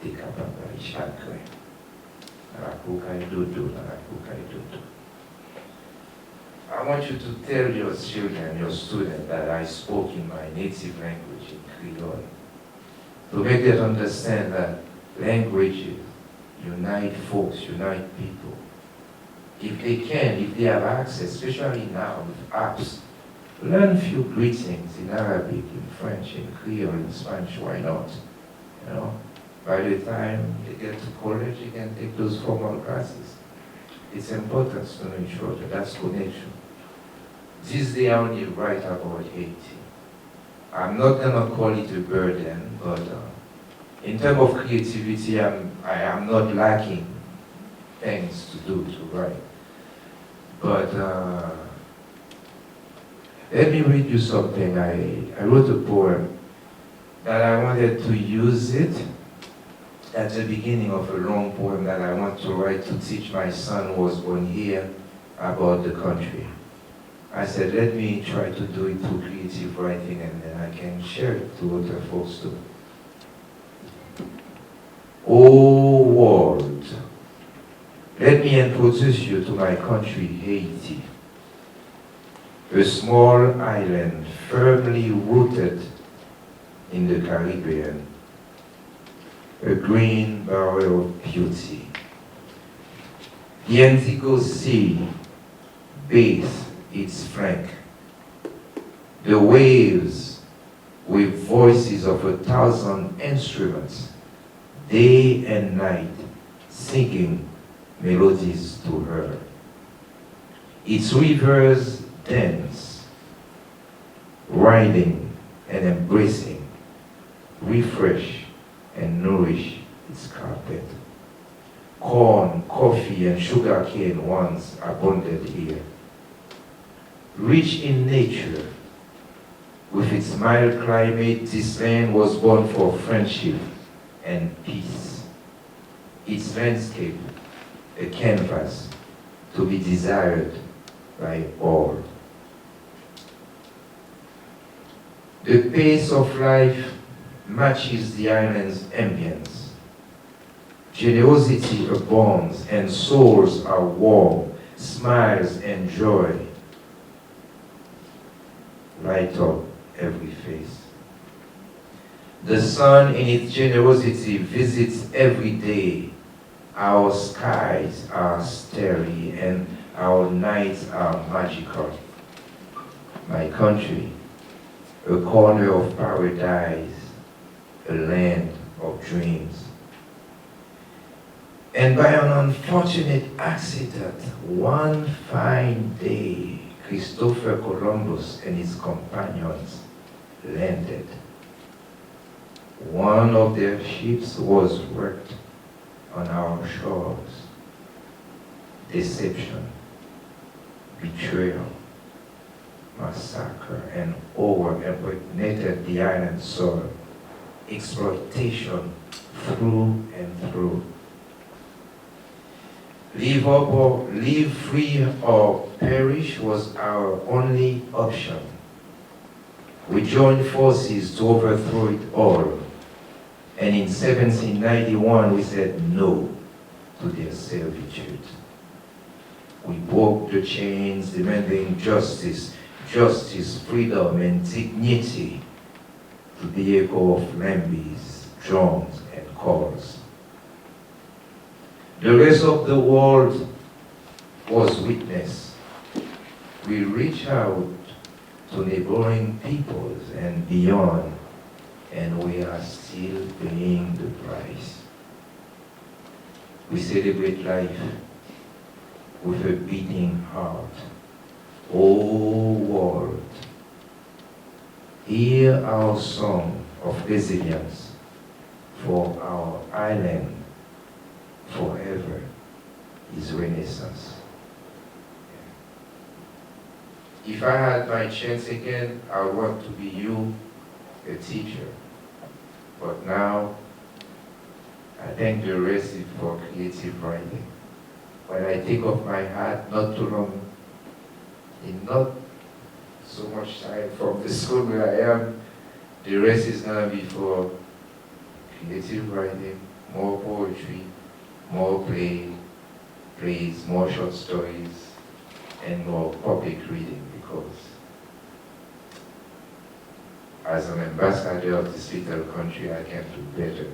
t'es capable de chagrin. Dans la poucaille dodo. I want you to tell your children, your students, that I spoke in my native language, in Creole. To make them understand that languages unite folks, unite people. If they can, if they have access, especially now with apps, learn a few greetings in Arabic, in French, in Creole, in Spanish, why not? You know, by the time they get to college, they can take those formal classes. It's important to know each other, that's connection. This day I only write about Haiti. I'm not gonna call it a burden, but in terms of creativity, I am not lacking things to do, to write. But let me read you something. I wrote a poem that I wanted to use it at the beginning of a long poem that I want to write to teach my son who was born here about the country. I said, let me try to do it through creative writing and then I can share it to other folks too. Oh world, let me introduce you to my country, Haiti. A small island firmly rooted in the Caribbean. A green barrel of beauty. The Indigo Sea bathes its flank. The waves with voices of 1,000 instruments, day and night, singing melodies to her. Its rivers dance, riding and embracing, refresh and nourish its carpet. Corn, coffee, and sugarcane once abundant here. Rich in nature, with its mild climate, this land was born for friendship and peace. Its landscape, a canvas to be desired by all. The pace of life matches the island's ambience. Generosity abounds and souls are warm, smiles and joy light up every face. The sun in its generosity visits every day. Our skies are starry and our nights are magical. My country, a corner of paradise, a land of dreams. And by an unfortunate accident, one fine day, Christopher Columbus and his companions landed. One of their ships was wrecked on our shores. Deception, betrayal, massacre, and horror impregnated the island soil. Exploitation through and through. Live up or live free or perish was our only option. We joined forces to overthrow it all. And in 1791 we said no to their servitude. We broke the chains demanding justice, freedom, and dignity to the echo of lambis, drums, and calls. The rest of the world was witness. We reached out to neighboring peoples and beyond, and we are still paying the price. We celebrate life with a beating heart. Oh world, hear our song of resilience, for our island forever is renaissance. If I had my chance again, I would want to be you, a teacher. But now, I thank the rest for creative writing. When I take off my hat, not too long, in not so much time from the school where I am, the rest is gonna be for creative writing, more poetry, more plays, more short stories, and more public reading, because as an ambassador of this little country, I can do better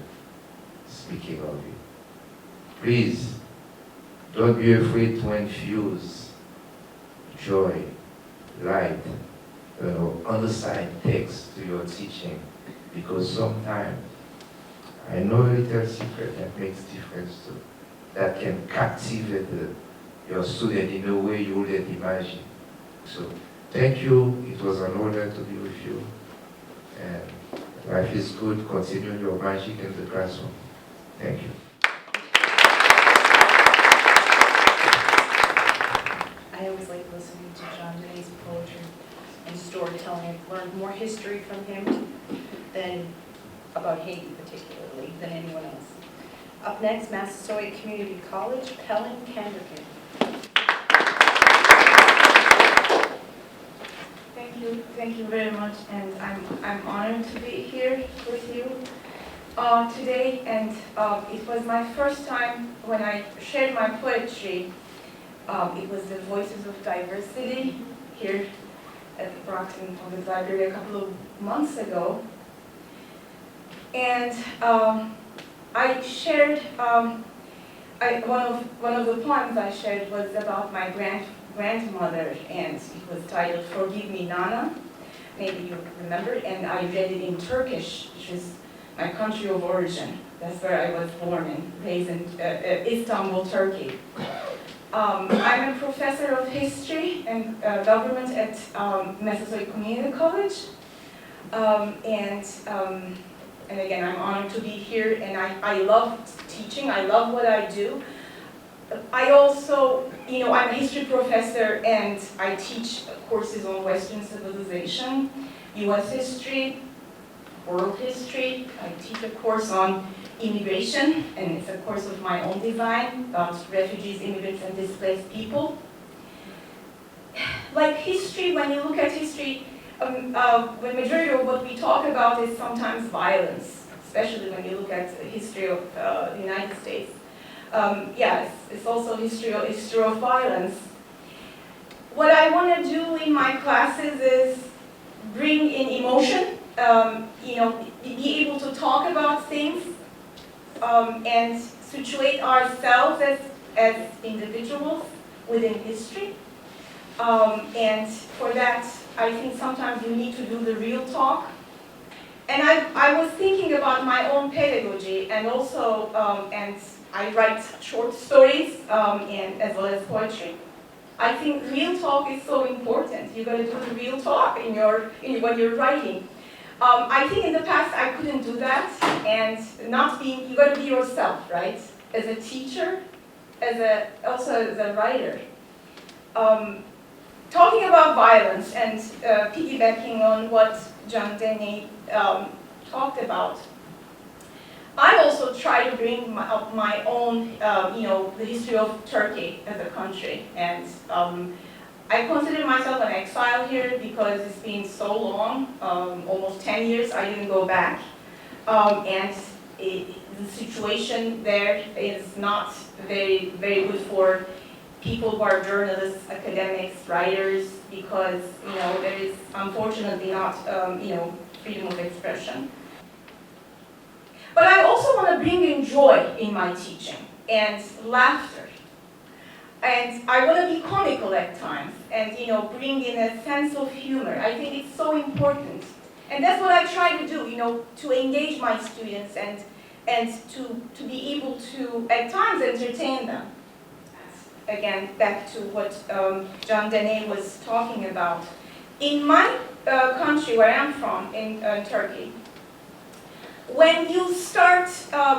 speaking of it. Please, don't be afraid to infuse joy, light, underside text to your teaching, because sometimes I know a little secret that makes difference too, that can captivate your student in a way you wouldn't imagine. So thank you, it was an honor to be with you, and life is good, continue your magic in the classroom. Thank you. I always like listening to John May's poetry and storytelling. I've learned more history from him than about Haiti particularly than anyone else. Up next, Massasoit Community College, Helen Canderkin. Thank you very much, and I'm honored to be here with you today. And it was my first time when I shared my poetry. It was the Voices of Diversity here at the Brockton Public Library a couple of months ago. And I shared, one of the poems I shared was about my grandmother, and it was titled Forgive Me Nana, maybe you remember, and I read it in Turkish, which is my country of origin. That's where I was born and raised in Istanbul, Turkey. I'm a professor of history and government at Massasoit Community College, and again, I'm honored to be here, and I love teaching, I love what I do. I also, I'm a history professor, and I teach courses on Western civilization, US history, world history. I teach a course on immigration, and it's a course of my own design about refugees, immigrants, and displaced people. Like history, when you look at history, the majority of what we talk about is sometimes violence, especially when you look at the history of the United States. Yes, it's also history of violence. What I want to do in my classes is bring in emotion, be able to talk about things, and situate ourselves as individuals within history. And for that, I think sometimes you need to do the real talk. And I was thinking about my own pedagogy, and also, and I write short stories, and as well as poetry. I think real talk is so important. You got to do the real talk when you're writing. I think in the past I couldn't do that, and you got to be yourself, right? As a teacher, also as a writer. Talking about violence and piggybacking on what John Denny talked about, I also try to bring up my own, the history of Turkey as a country. And I consider myself an exile here because it's been so long, almost 10 years, I didn't go back. And the situation there is not very good for people who are journalists, academics, writers, because there is unfortunately not freedom of expression. But I also want to bring in joy in my teaching and laughter. And I want to be comical at times and bring in a sense of humor. I think it's so important. And that's what I try to do, to engage my students and to be able to, at times, entertain them. Again, back to what John Dene was talking about. In my country, where I'm from, in Turkey, when you start,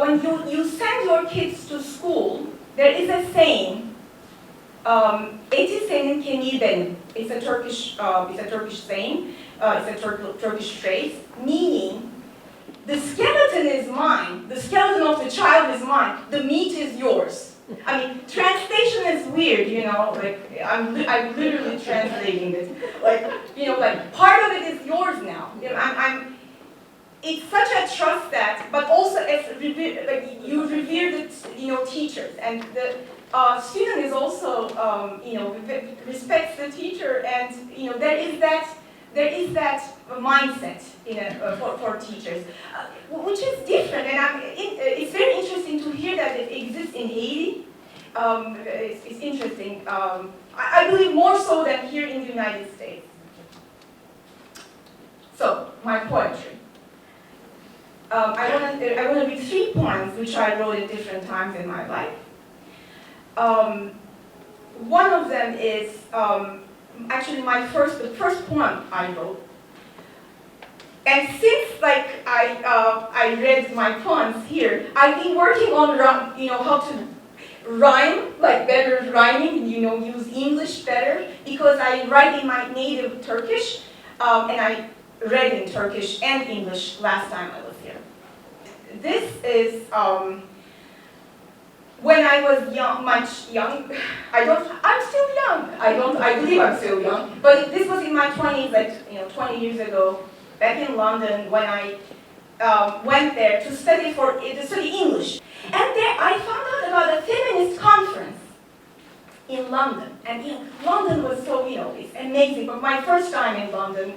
when you send your kids to school, there is a saying, "Eti senin, kemiği benim." It's a Turkish saying. It's a Turkish phrase, meaning the skeleton is mine, the skeleton of the child is mine, the meat is yours. I mean, translation is weird, like I'm literally translating it. Like part of it is yours now. It's such a trust that, but also it's you revere the teachers, and the student is also respects the teacher, and there is that mindset for teachers, which is different, and it's very interesting to hear that it exists in Haiti. It's interesting. I believe more so than here in the United States. So, my poetry. I want to read 3 poems which I wrote at different times in my life. One of them is actually the first poem I wrote. And since I read my poems here, I've been working on how to rhyme, better rhyming, use English better, because I write in my native Turkish, and I read in Turkish and English last time I was here. This is when I was young, much young. I'm still young. I believe I'm still young. But this was in my 20s, 20 years ago, back in London, when I went there to study English. And there I found out about a feminist conference in London. And London was so, it's amazing. But my first time in London,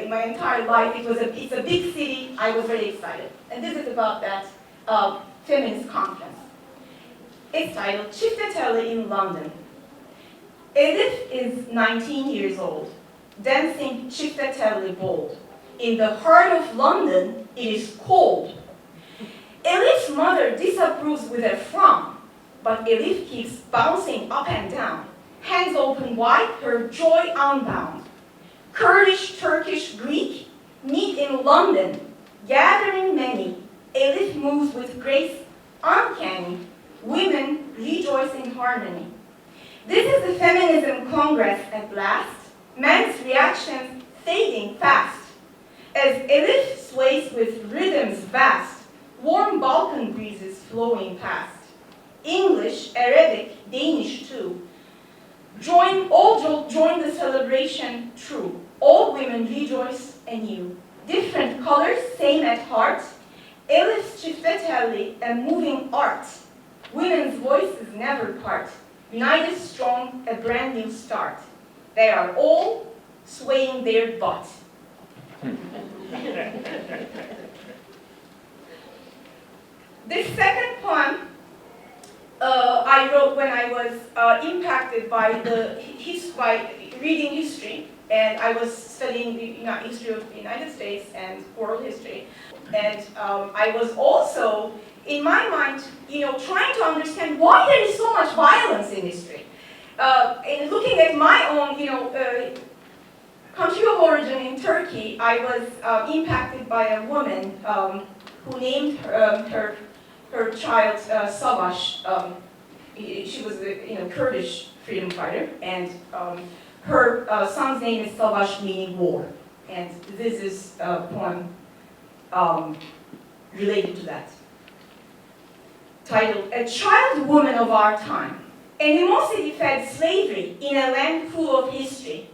in my entire life, it's a big city. I was very excited. And this is about that feminist conference. It's titled Çiftetelli in London. Elif is 19 years old, dancing çiftetelli bold. In the heart of London, it is cold. Elif's mother disapproves with a frown, but Elif keeps bouncing up and down, hands open wide, her joy unbound. Kurdish, Turkish, Greek meet in London, gathering many. Elif moves with grace uncanny. Women rejoice in harmony. This is the Feminism Congress at last, men's reactions fading fast. As Elif sways with rhythms vast, warm Balkan breezes flowing past. English, Arabic, Danish too. Join the celebration true. All women rejoice anew. Different colors, same at heart. Elif's çiftetelli, a moving art. Women's voices never part. United strong, a brand new start. They are all swaying their butt. This second poem I wrote when I was impacted by by reading history, and I was studying the history of the United States and world history, and I was also, in my mind, trying to understand why there is so much violence in history. And looking at my own, country of origin in Turkey, I was impacted by a woman who named her child Savaş. She was a Kurdish freedom fighter, and her son's name is Savaş, meaning war. And this is a poem related to that, titled "A Child Woman of Our Time." Animosity-fed slavery in a land full of history.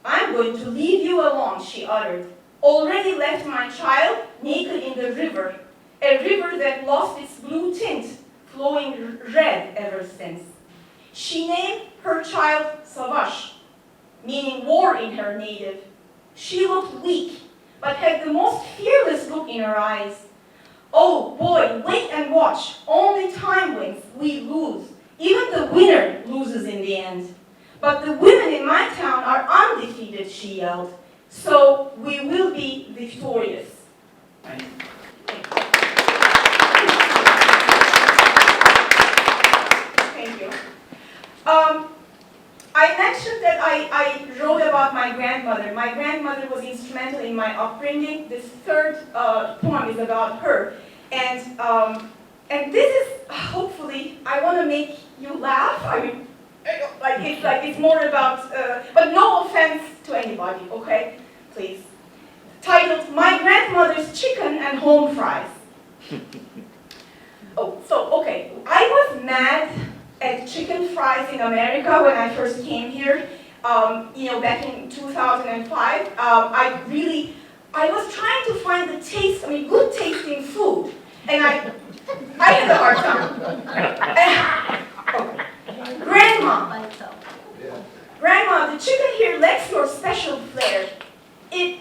I'm going to leave you alone, she uttered. Already left my child naked in the river. a river that lost its blue tint, flowing red ever since. She named her child Savaş, meaning war in her native. She looked weak, but had the most fearless look in her eyes. Oh boy, wait and watch. Only time wins, we lose. Even the winner loses in the end. But the women in my town are undefeated, she yelled. So we will be victorious. Thank you. I mentioned that I wrote about my grandmother. My grandmother was instrumental in my upbringing. This third poem is about her. And this is, hopefully, I want to make you laugh. I mean, it's more about, but no offense to anybody, okay? Please. Titled, My Grandmother's Chicken and Home Fries. Okay, I was mad at chicken fries in America when I first came here, back in 2005. I was trying to find the taste, good tasting food, and I had a hard time. Grandma, the chicken here lacks your special flair. It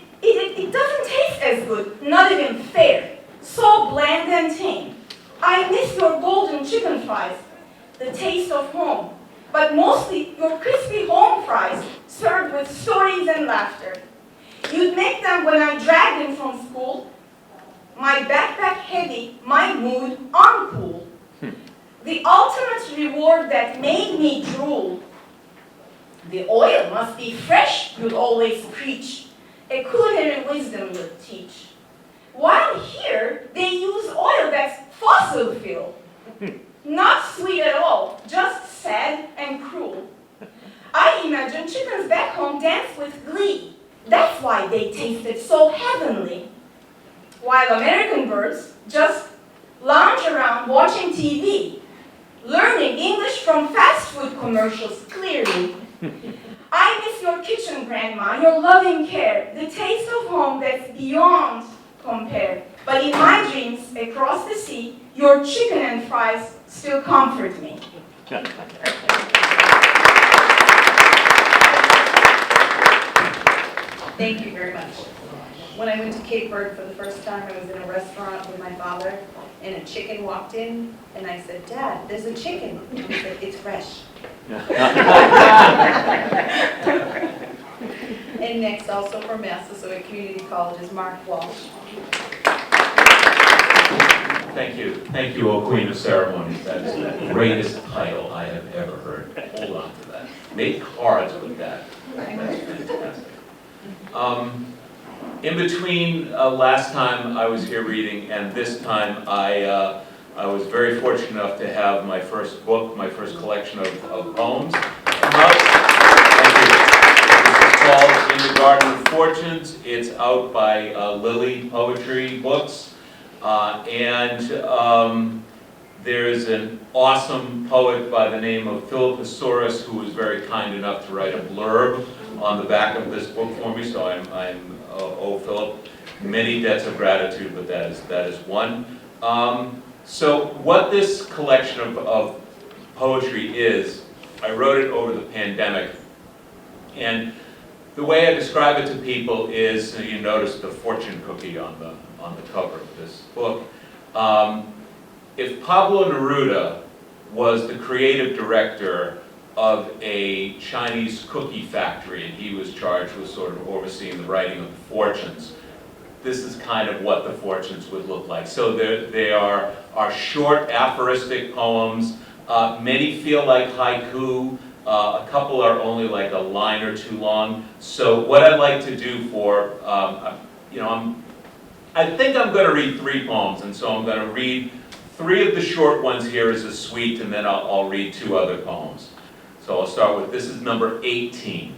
doesn't taste as good, not even fair. So bland and tame. I miss your golden chicken fries, the taste of home, but mostly your crispy home fries served with stories and laughter. You'd make them when I dragged in from school, my backpack heavy, my mood uncool. The ultimate reward that made me drool. The oil must be fresh, you'd always preach. A culinary wisdom you'd teach. While here, they use oil that's fossil fuel. Not sweet at all, just sad and cruel. I imagine chickens back home dance with glee. That's why they tasted so heavenly. While American birds just lounge around watching TV, learning English from fast food commercials clearly. I miss your kitchen, Grandma, your loving care, the taste of home that's beyond compare. But in my dreams, across the sea, your chicken and fries still comfort me. Thank you very much. When I went to Cape Verde for the first time, I was in a restaurant with my father, and a chicken walked in, and I said, Dad, there's a chicken. And he said, it's fresh. And next, also from Massasoit Community College, is Mark Walsh. Thank you. Thank you, O Queen of Ceremonies. That is the greatest title I have ever heard. Hold on to that. Make cards with that. That's fantastic. In between last time I was here reading and this time, I was very fortunate enough to have my first book, my first collection of poems come out. Thank you. It's called In the Garden of Fortunes. It's out by Lily Poetry Books. There is an awesome poet by the name of Philip Asouris who was very kind enough to write a blurb on the back of this book for me, so I'm owe Philip many debts of gratitude, but that is one. So what this collection of poetry is, I wrote it over the pandemic, and the way I describe it to people is, you notice the fortune cookie on the cover of this book. If Pablo Neruda was the creative director of a Chinese cookie factory and he was charged with sort of overseeing the writing of the fortunes, this is kind of what the fortunes would look like. So they are short aphoristic poems. Many feel like haiku. A couple are only like a line or two long. So what I'd like to do for, I think I'm going to read 3 poems, and so I'm going to read 3 of the short ones here as a suite, and then I'll read 2 other poems. So I'll start with, this is number 18.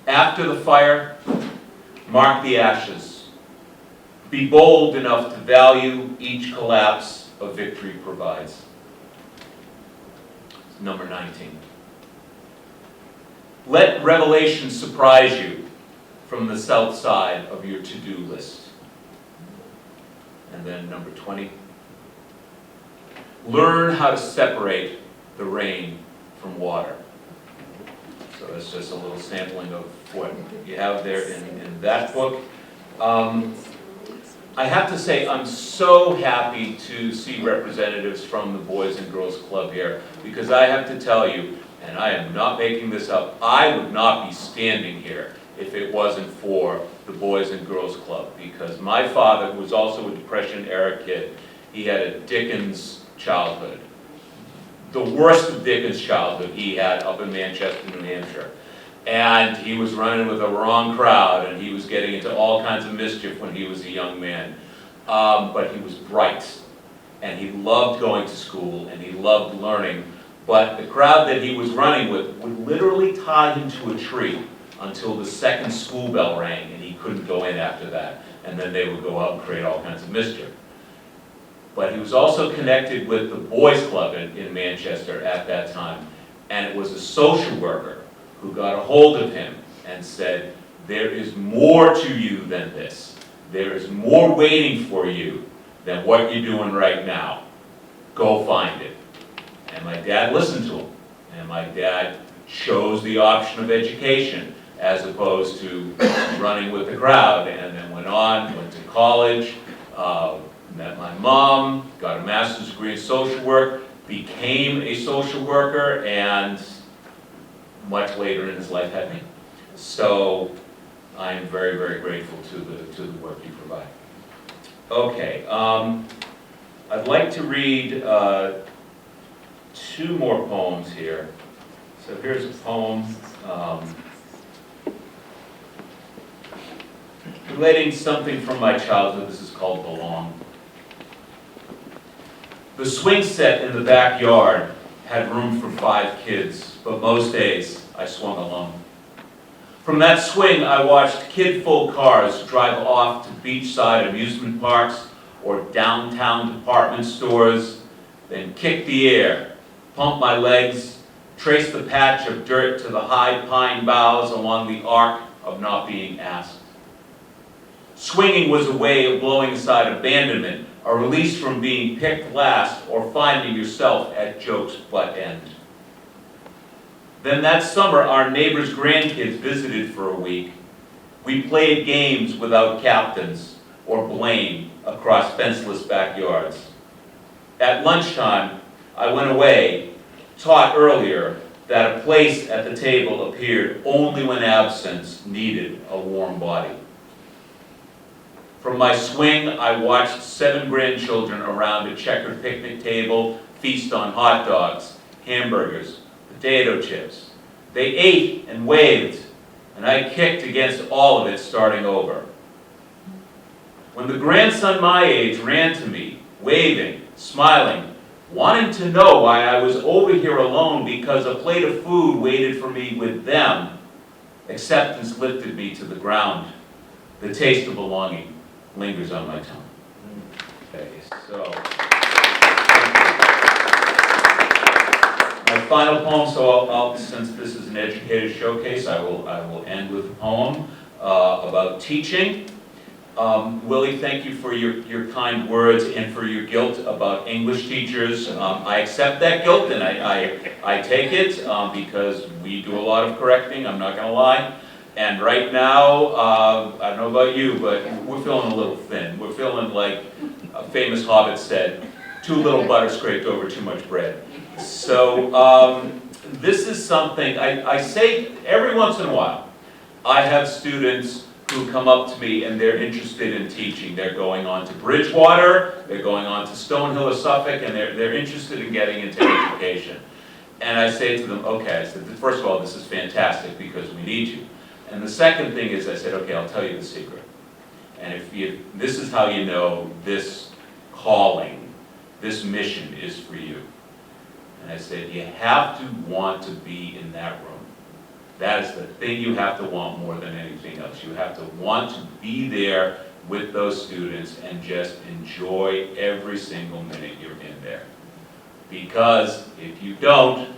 After the fire, mark the ashes. Be bold enough to value each collapse a victory provides. Number 19. Let revelation surprise you from the south side of your to-do list. And then number 20. Learn how to separate the rain from water. So that's just a little sampling of what you have there in that book. I have to say, I'm so happy to see representatives from the Boys and Girls Club here, because I have to tell you, and I am not making this up, I would not be standing here if it wasn't for the Boys and Girls Club, because my father, who was also a Depression-era kid, he had a Dickens childhood. The worst of Dickens' childhood he had up in Manchester, New Hampshire. And he was running with the wrong crowd, and he was getting into all kinds of mischief when he was a young man. But he was bright, and he loved going to school, and he loved learning. But the crowd that he was running with would literally tie him to a tree until the second school bell rang, and he couldn't go in after that. And then they would go out and create all kinds of mischief. But he was also connected with the Boys Club in Manchester at that time. And it was a social worker who got a hold of him and said, there is more to you than this. There is more waiting for you than what you're doing right now. Go find it. And my dad listened to him. And my dad chose the option of education as opposed to running with the crowd, and then went to college, met my mom, got a master's degree in social work, became a social worker, and much later in his life had me. So I am very, very grateful to the work you provide. Okay, I'd like to read 2 more poems here. So here's a poem relating something from my childhood. This is called Belong. The swing set in the backyard had room for 5 kids, but most days I swung alone. From that swing, I watched kid-full cars drive off to beachside amusement parks or downtown department stores, then kick the air, pump my legs, trace the patch of dirt to the high pine boughs along the arc of not being asked. Swinging was a way of blowing aside abandonment, a release from being picked last or finding yourself at joke's butt end. Then that summer, our neighbor's grandkids visited for a week. We played games without captains or blame across fenceless backyards. At lunchtime, I went away, taught earlier that a place at the table appeared only when absence needed a warm body. From my swing, I watched 7 grandchildren around a checkered picnic table feast on hot dogs, hamburgers, potato chips. They ate and waved, and I kicked against all of it starting over. When the grandson my age ran to me, waving, smiling, wanting to know why I was over here alone because a plate of food waited for me with them, acceptance lifted me to the ground. The taste of belonging lingers on my tongue. Okay, so my final poem. So since this is an educator showcase, I will end with a poem about teaching. Willie, thank you for your kind words and for your guilt about English teachers. I accept that guilt and I take it because we do a lot of correcting. I'm not going to lie. And right now, I don't know about you, but we're feeling a little thin. We're feeling like a famous Hobbit said, too little butter scraped over too much bread. So this is something, I say every once in a while, I have students who come up to me and they're interested in teaching. They're going on to Bridgewater, they're going on to Stonehill or Suffolk, and they're interested in getting into education. And I say to them, okay, I said, first of all, this is fantastic because we need you. And the second thing is, I said, okay, I'll tell you the secret. And this is how you know this calling, this mission is for you. And I said, you have to want to be in that room. That is the thing you have to want more than anything else. You have to want to be there with those students and just enjoy every single minute you're in there. Because if you don't,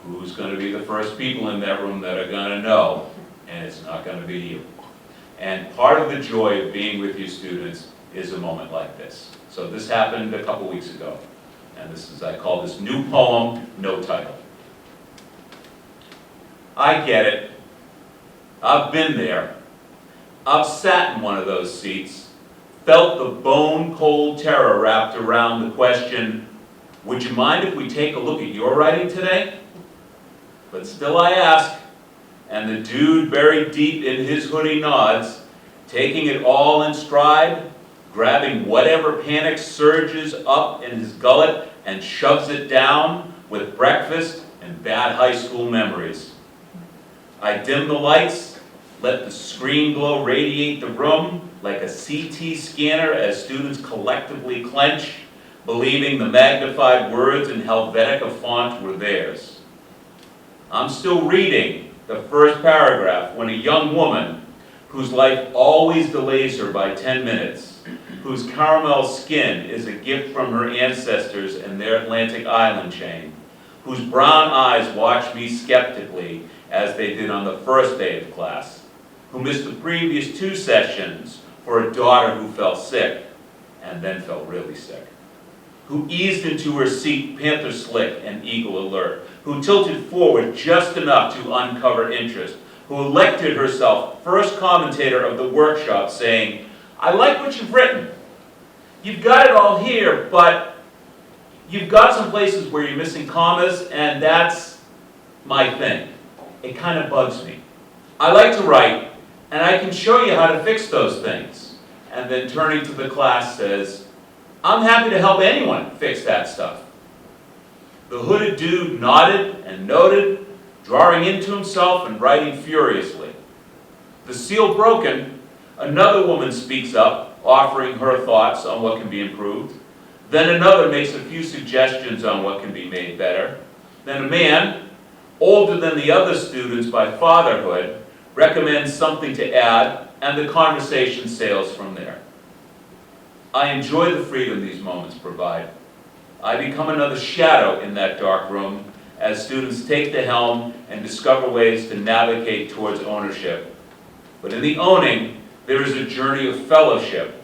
who's going to be the first people in that room that are going to know? And it's not going to be you. And part of the joy of being with your students is a moment like this. So this happened a couple weeks ago, and this is, I call this new poem, no title. I get it. I've been there. I've sat in one of those seats, felt the bone-cold terror wrapped around the question, would you mind if we take a look at your writing today? But still I ask, and the dude buried deep in his hoodie nods, taking it all in stride, grabbing whatever panic surges up in his gullet and shoves it down with breakfast and bad high school memories. I dim the lights, let the screen glow radiate the room like a CT scanner as students collectively clench, believing the magnified words in Helvetica font were theirs. I'm still reading the first paragraph when a young woman, whose life always delays her by 10 minutes, whose caramel skin is a gift from her ancestors and their Atlantic island chain, whose brown eyes watch me skeptically as they did on the first day of class, who missed the previous 2 sessions for a daughter who fell sick and then felt really sick, who eased into her seat panther slick and eagle alert, who tilted forward just enough to uncover interest, who elected herself first commentator of the workshop saying, I like what you've written. You've got it all here, but you've got some places where you're missing commas, and that's my thing. It kind of bugs me. I like to write, and I can show you how to fix those things. And then turning to the class says, I'm happy to help anyone fix that stuff. The hooded dude nodded and noted, drawing into himself and writing furiously. The seal broken, another woman speaks up, offering her thoughts on what can be improved. Then another makes a few suggestions on what can be made better. Then a man, older than the other students by fatherhood, recommends something to add, and the conversation sails from there. I enjoy the freedom these moments provide. I become another shadow in that dark room as students take the helm and discover ways to navigate towards ownership. But in the owning, there is a journey of fellowship,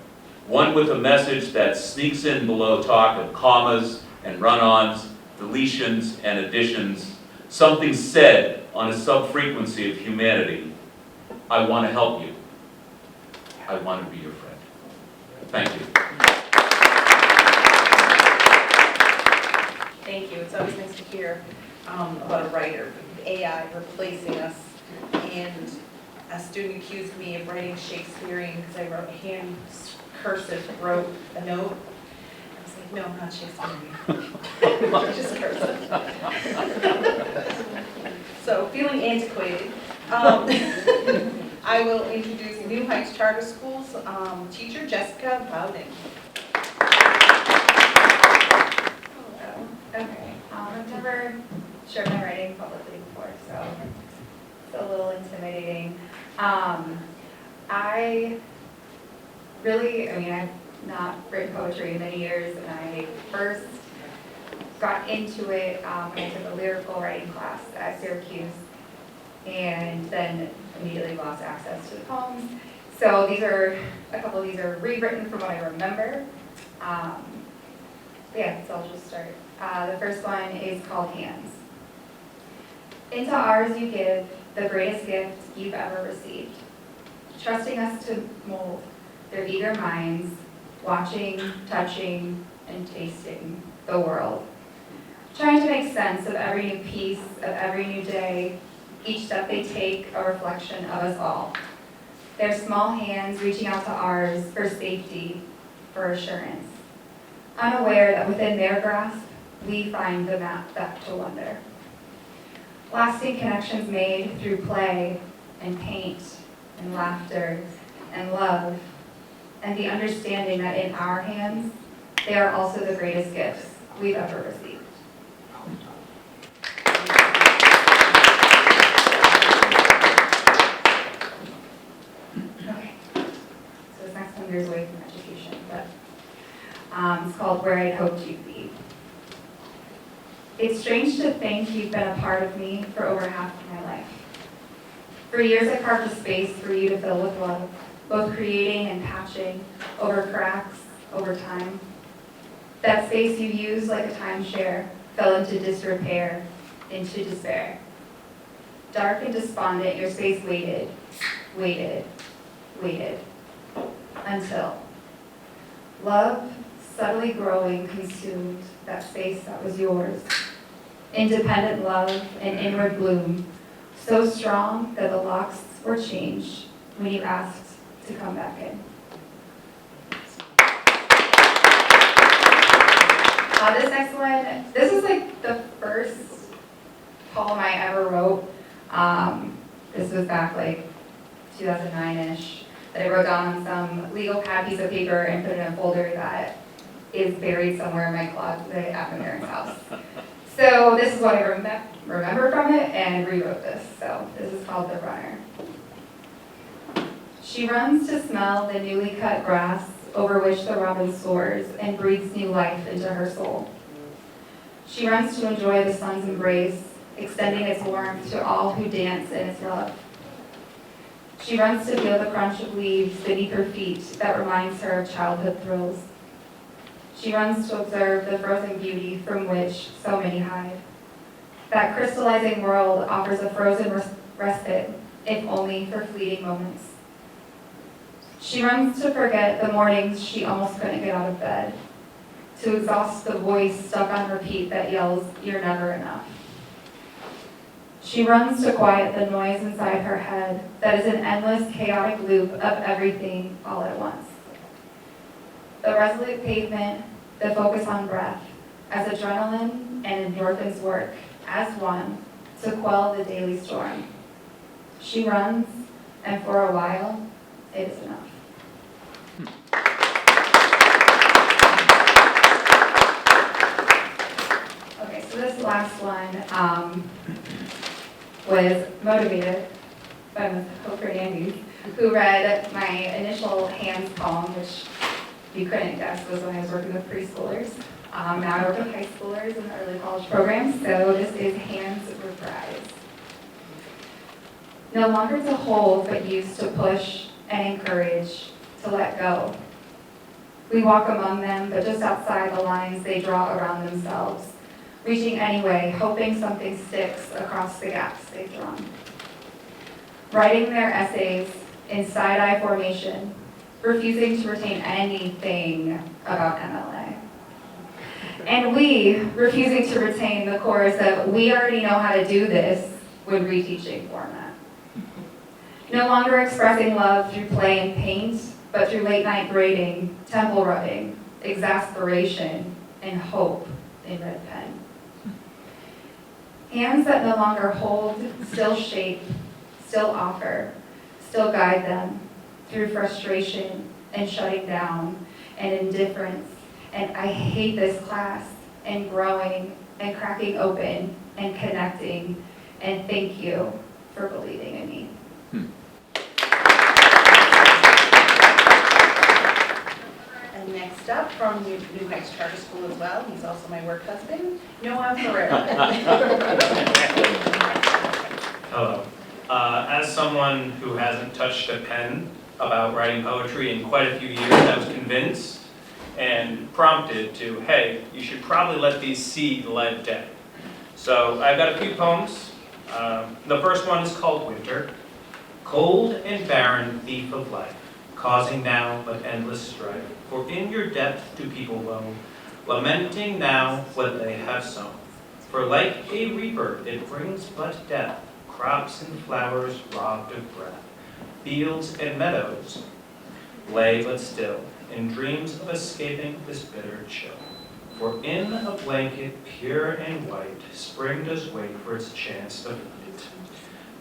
one with a message that sneaks in below talk of commas and run-ons, deletions and additions, something said on a sub-frequency of humanity. I want to help you. I want to be your friend. Thank you. Thank you. It's always nice to hear about a writer, AI replacing us. And a student accused me of writing Shakespearean because I wrote hand cursive, wrote a note. I was like, no, not Shakespearean. Just cursive. So feeling antiquated. I will introduce New Heights Charter Schools teacher Jessica Bowden. Hello. Okay. I've never shared my writing publicly before, so it's a little intimidating. I've not written poetry in many years, and I first got into it when I took a lyrical writing class at Syracuse, and then immediately lost access to the poems. So a couple of these are rewritten from what I remember. So I'll just start. The first one is called Hands. Into ours you give the greatest gift you've ever received, trusting us to mold their eager minds, watching, touching, and tasting the world. Trying to make sense of every new piece, of every new day, each step they take a reflection of us all. Their small hands reaching out to ours for safety, for assurance. Unaware that within their grasp, we find the map back to wonder. Lasting connections made through play and paint and laughter and love, and the understanding that in our hands, they are also the greatest gifts we've ever received. Okay, so this next one veers away from education, but it's called Where I'd Hoped You'd Be. It's strange to think you've been a part of me for over half of my life. For years I carved a space for you to fill with love, both creating and patching, over cracks, over time. That space you used like a timeshare fell into disrepair, into despair. Dark and despondent, your space waited, waited, waited, until love, subtly growing, consumed that space that was yours. Independent love and inward bloom, so strong that the locks were changed when you asked to come back in. This next one, this is like the first poem I ever wrote. This was back like 2009-ish, that I wrote down on some legal pad piece of paper and put in a folder that is buried somewhere in my closet at my parents' house. So this is what I remember from it and rewrote this. So this is called The Runner. She runs to smell the newly cut grass over which the robin soars and breathes new life into her soul. She runs to enjoy the sun's embrace, extending its warmth to all who dance in its love. She runs to feel the crunch of leaves beneath her feet that reminds her of childhood thrills. She runs to observe the frozen beauty from which so many hide. That crystallizing world offers a frozen respite, if only for fleeting moments. She runs to forget the mornings she almost couldn't get out of bed, to exhaust the voice stuck on repeat that yells, "You're never enough." She runs to quiet the noise inside her head that is an endless, chaotic loop of everything all at once. The resolute pavement, the focus on breath, as adrenaline and endorphins work as one to quell the daily storm. She runs, and for a while, it is enough. Okay, so this last one was motivated by Ms. Hope Fernandez, who read my initial Hands poem, which you couldn't guess was when I was working with preschoolers. Now I work with high schoolers in the early college program, so this is Hands reprised. No longer to hold, but used to push and encourage, to let go. We walk among them, but just outside the lines they draw around themselves, reaching anyway, hoping something sticks across the gaps they've drawn. Writing their essays in side-eye formation, refusing to retain anything about MLA. And we refusing to retain the chorus of, "We already know how to do this," when reteaching format. No longer expressing love through play and paint, but through late-night grading, temple rubbing, exasperation, and hope in red pen. Hands that no longer hold, still shape, still offer, still guide them through frustration and shutting down and indifference. And I hate this class, and growing and cracking open and connecting. And thank you for believing in me. And next up, from New Heights Charter School as well, he's also my work husband, Noah Ferrer. Hello. As someone who hasn't touched a pen about writing poetry in quite a few years, I was convinced and prompted to, hey, you should probably let these see the light of day. So I've got a few poems. The first one is called Winter. Cold and barren thief of life, causing now but endless strife. For in your depth do people roam, lamenting now what they have sown. For like a reaper it brings but death, crops and flowers robbed of breath. Fields and meadows lay but still, in dreams of escaping this bitter chill. For in a blanket pure and white, spring does wait for its chance to flight.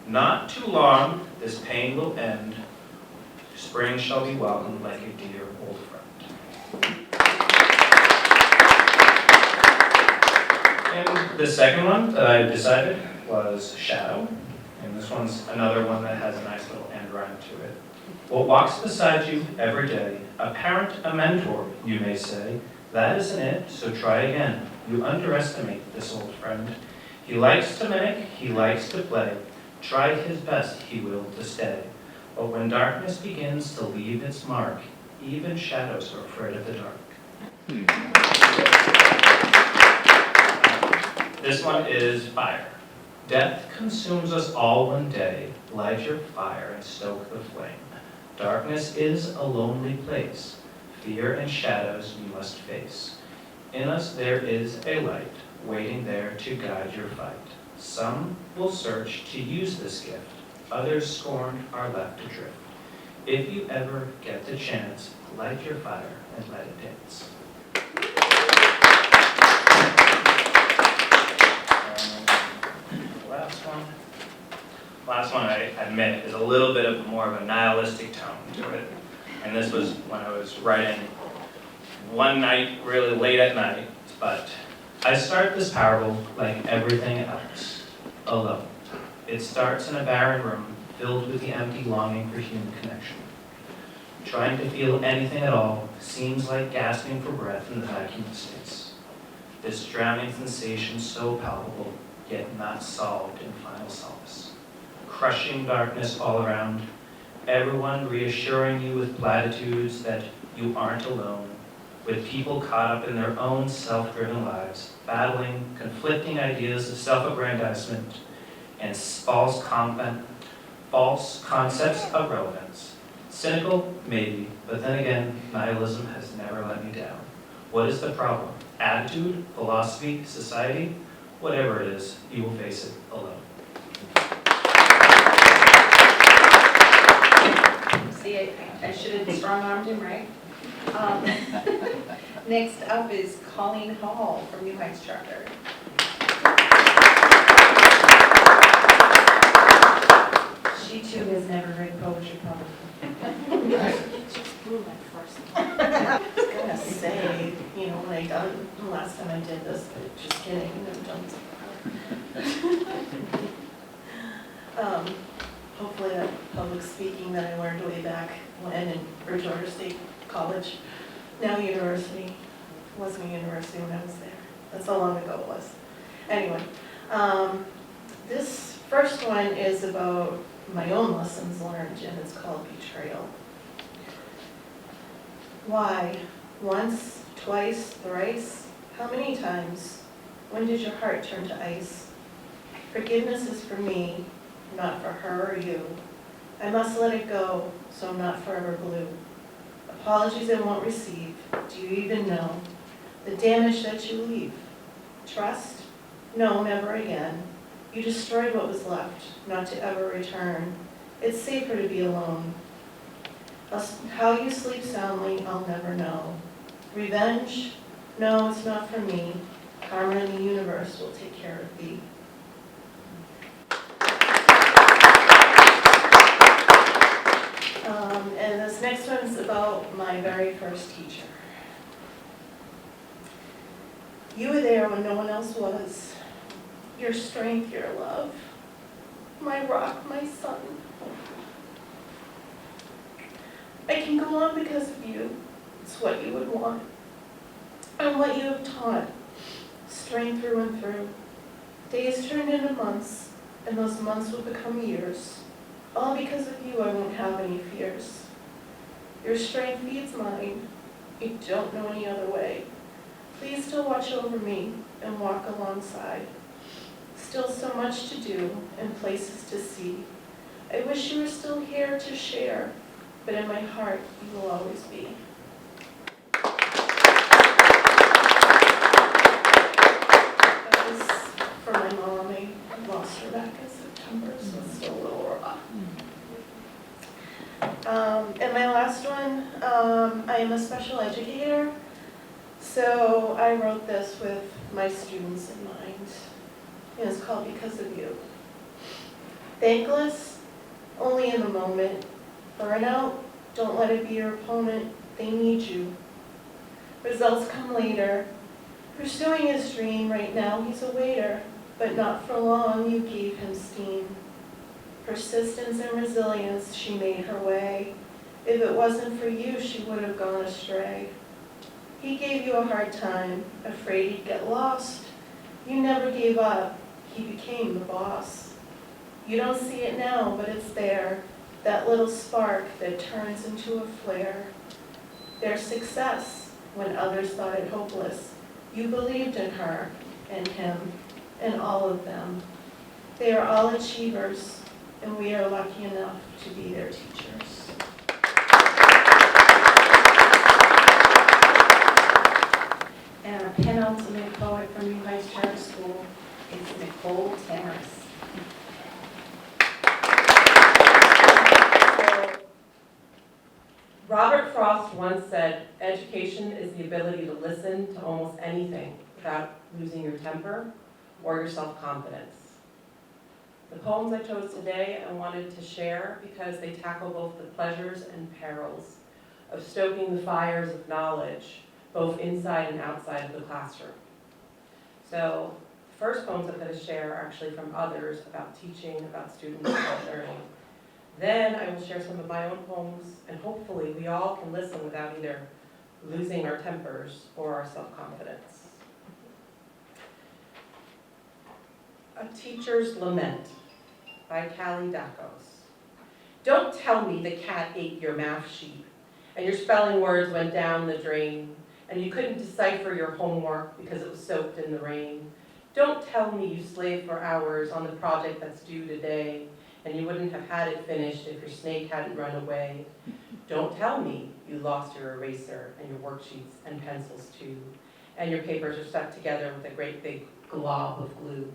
Not too long this pain will end, spring shall be welcomed like a dear old friend. And the second one that I decided was Shadow. And this one's another one that has a nice little end rhyme to it. What walks beside you every day, a parent, a mentor, you may say. That isn't it, so try again. You underestimate this old friend. He likes to mimic, he likes to play. Try his best, he will to stay. But when darkness begins to leave its mark, Even shadows are afraid of the dark. This one is fire. Death consumes us all one day. Light your fire and stoke the flame. Darkness is a lonely place. Fear and shadows you must face. In us there is a light, waiting there to guide your fight. Some will search to use this gift. Others scorned are left adrift. If you ever get the chance, light your fire and let it dance. Last one, I admit, is a little bit of more of a nihilistic tone to it. And this was when I was writing one night, really late at night. But I start this parable like everything else, alone. It starts in a barren room filled with the empty longing for human connection. Trying to feel anything at all seems like gasping for breath in the vacuum of space. This drowning sensation so palpable, yet not solved in final solace. Crushing darkness all around, everyone reassuring you with platitudes that you aren't alone, with people caught up in their own self-driven lives, battling conflicting ideas of self-aggrandizement and false concepts of relevance. Cynical? Maybe, but then again, nihilism has never let me down. What is the problem? Attitude? Philosophy? Society? Whatever it is, you will face it alone. See, I should have strong-armed him, right? Next up is Colleen Hall from New Heights Charter. She too has never read poetry publicly. I was gonna say, when the last time I did this, but just kidding, I've done this before. Hopefully that public speaking that I learned way back when in Bridgewater State College, now university, wasn't a university when I was there. That's how long ago it was. Anyway, this first one is about my own lessons learned, and it's called Betrayal. Why? Once, twice, thrice? How many times? When did your heart turn to ice? Forgiveness is for me, not for her or you. I must let it go, so I'm not forever blue. Apologies I won't receive. Do you even know the damage that you leave? Trust? No, never again. You destroyed what was left, not to ever return. It's safer to be alone. How you sleep soundly, I'll never know. Revenge? No, it's not for me. Karma in the universe will take care of thee. And this next one is about my very first teacher. You were there when no one else was. Your strength, your love, my rock, my sun. I can go on because of you. It's what you would want. And what you have taught. Strength through and through. Days turned into months, and those months will become years. All because of you, I won't have any fears. Your strength feeds mine. You don't know any other way. Please still watch over me and walk alongside. Still so much to do and places to see. I wish you were still here to share, but in my heart you will always be. That was for my mom. I lost her back in September, so it's still a little raw. And my last one, I am a special educator, so I wrote this with my students in mind. And it's called Because of You. Thankless, only in the moment. Burnout, don't let it be your opponent. They need you. Results come later. Pursuing his dream, right now he's a waiter, but not for long, you gave him steam. Persistence and resilience, she made her way. If it wasn't for you, she would have gone astray. He gave you a hard time, afraid he'd get lost. You never gave up. He became the boss. You don't see it now, but it's there, that little spark that turns into a flare. their success when others thought it hopeless. You believed in her and him and all of them. They are all achievers, and we are lucky enough to be their teachers. And our penultimate poet from New Heights Charter School is Nicole Tamaris. Robert Frost once said, education is the ability to listen to almost anything without losing your temper or your self-confidence. The poems I chose today I wanted to share because they tackle both the pleasures and perils of stoking the fires of knowledge, both inside and outside of the classroom. So the first poems I'm going to share are actually from others about teaching, about students, about learning. Then I will share some of my own poems, and hopefully we all can listen without either losing our tempers or our self-confidence. A Teacher's Lament by Callie Dacos. Don't tell me the cat ate your math sheet, and your spelling words went down the drain, and you couldn't decipher your homework because it was soaked in the rain. Don't tell me you slaved for hours on the project that's due today, and you wouldn't have had it finished if your snake hadn't run away. Don't tell me you lost your eraser and your worksheets and pencils too, and your papers are stuck together with a great big glob of glue.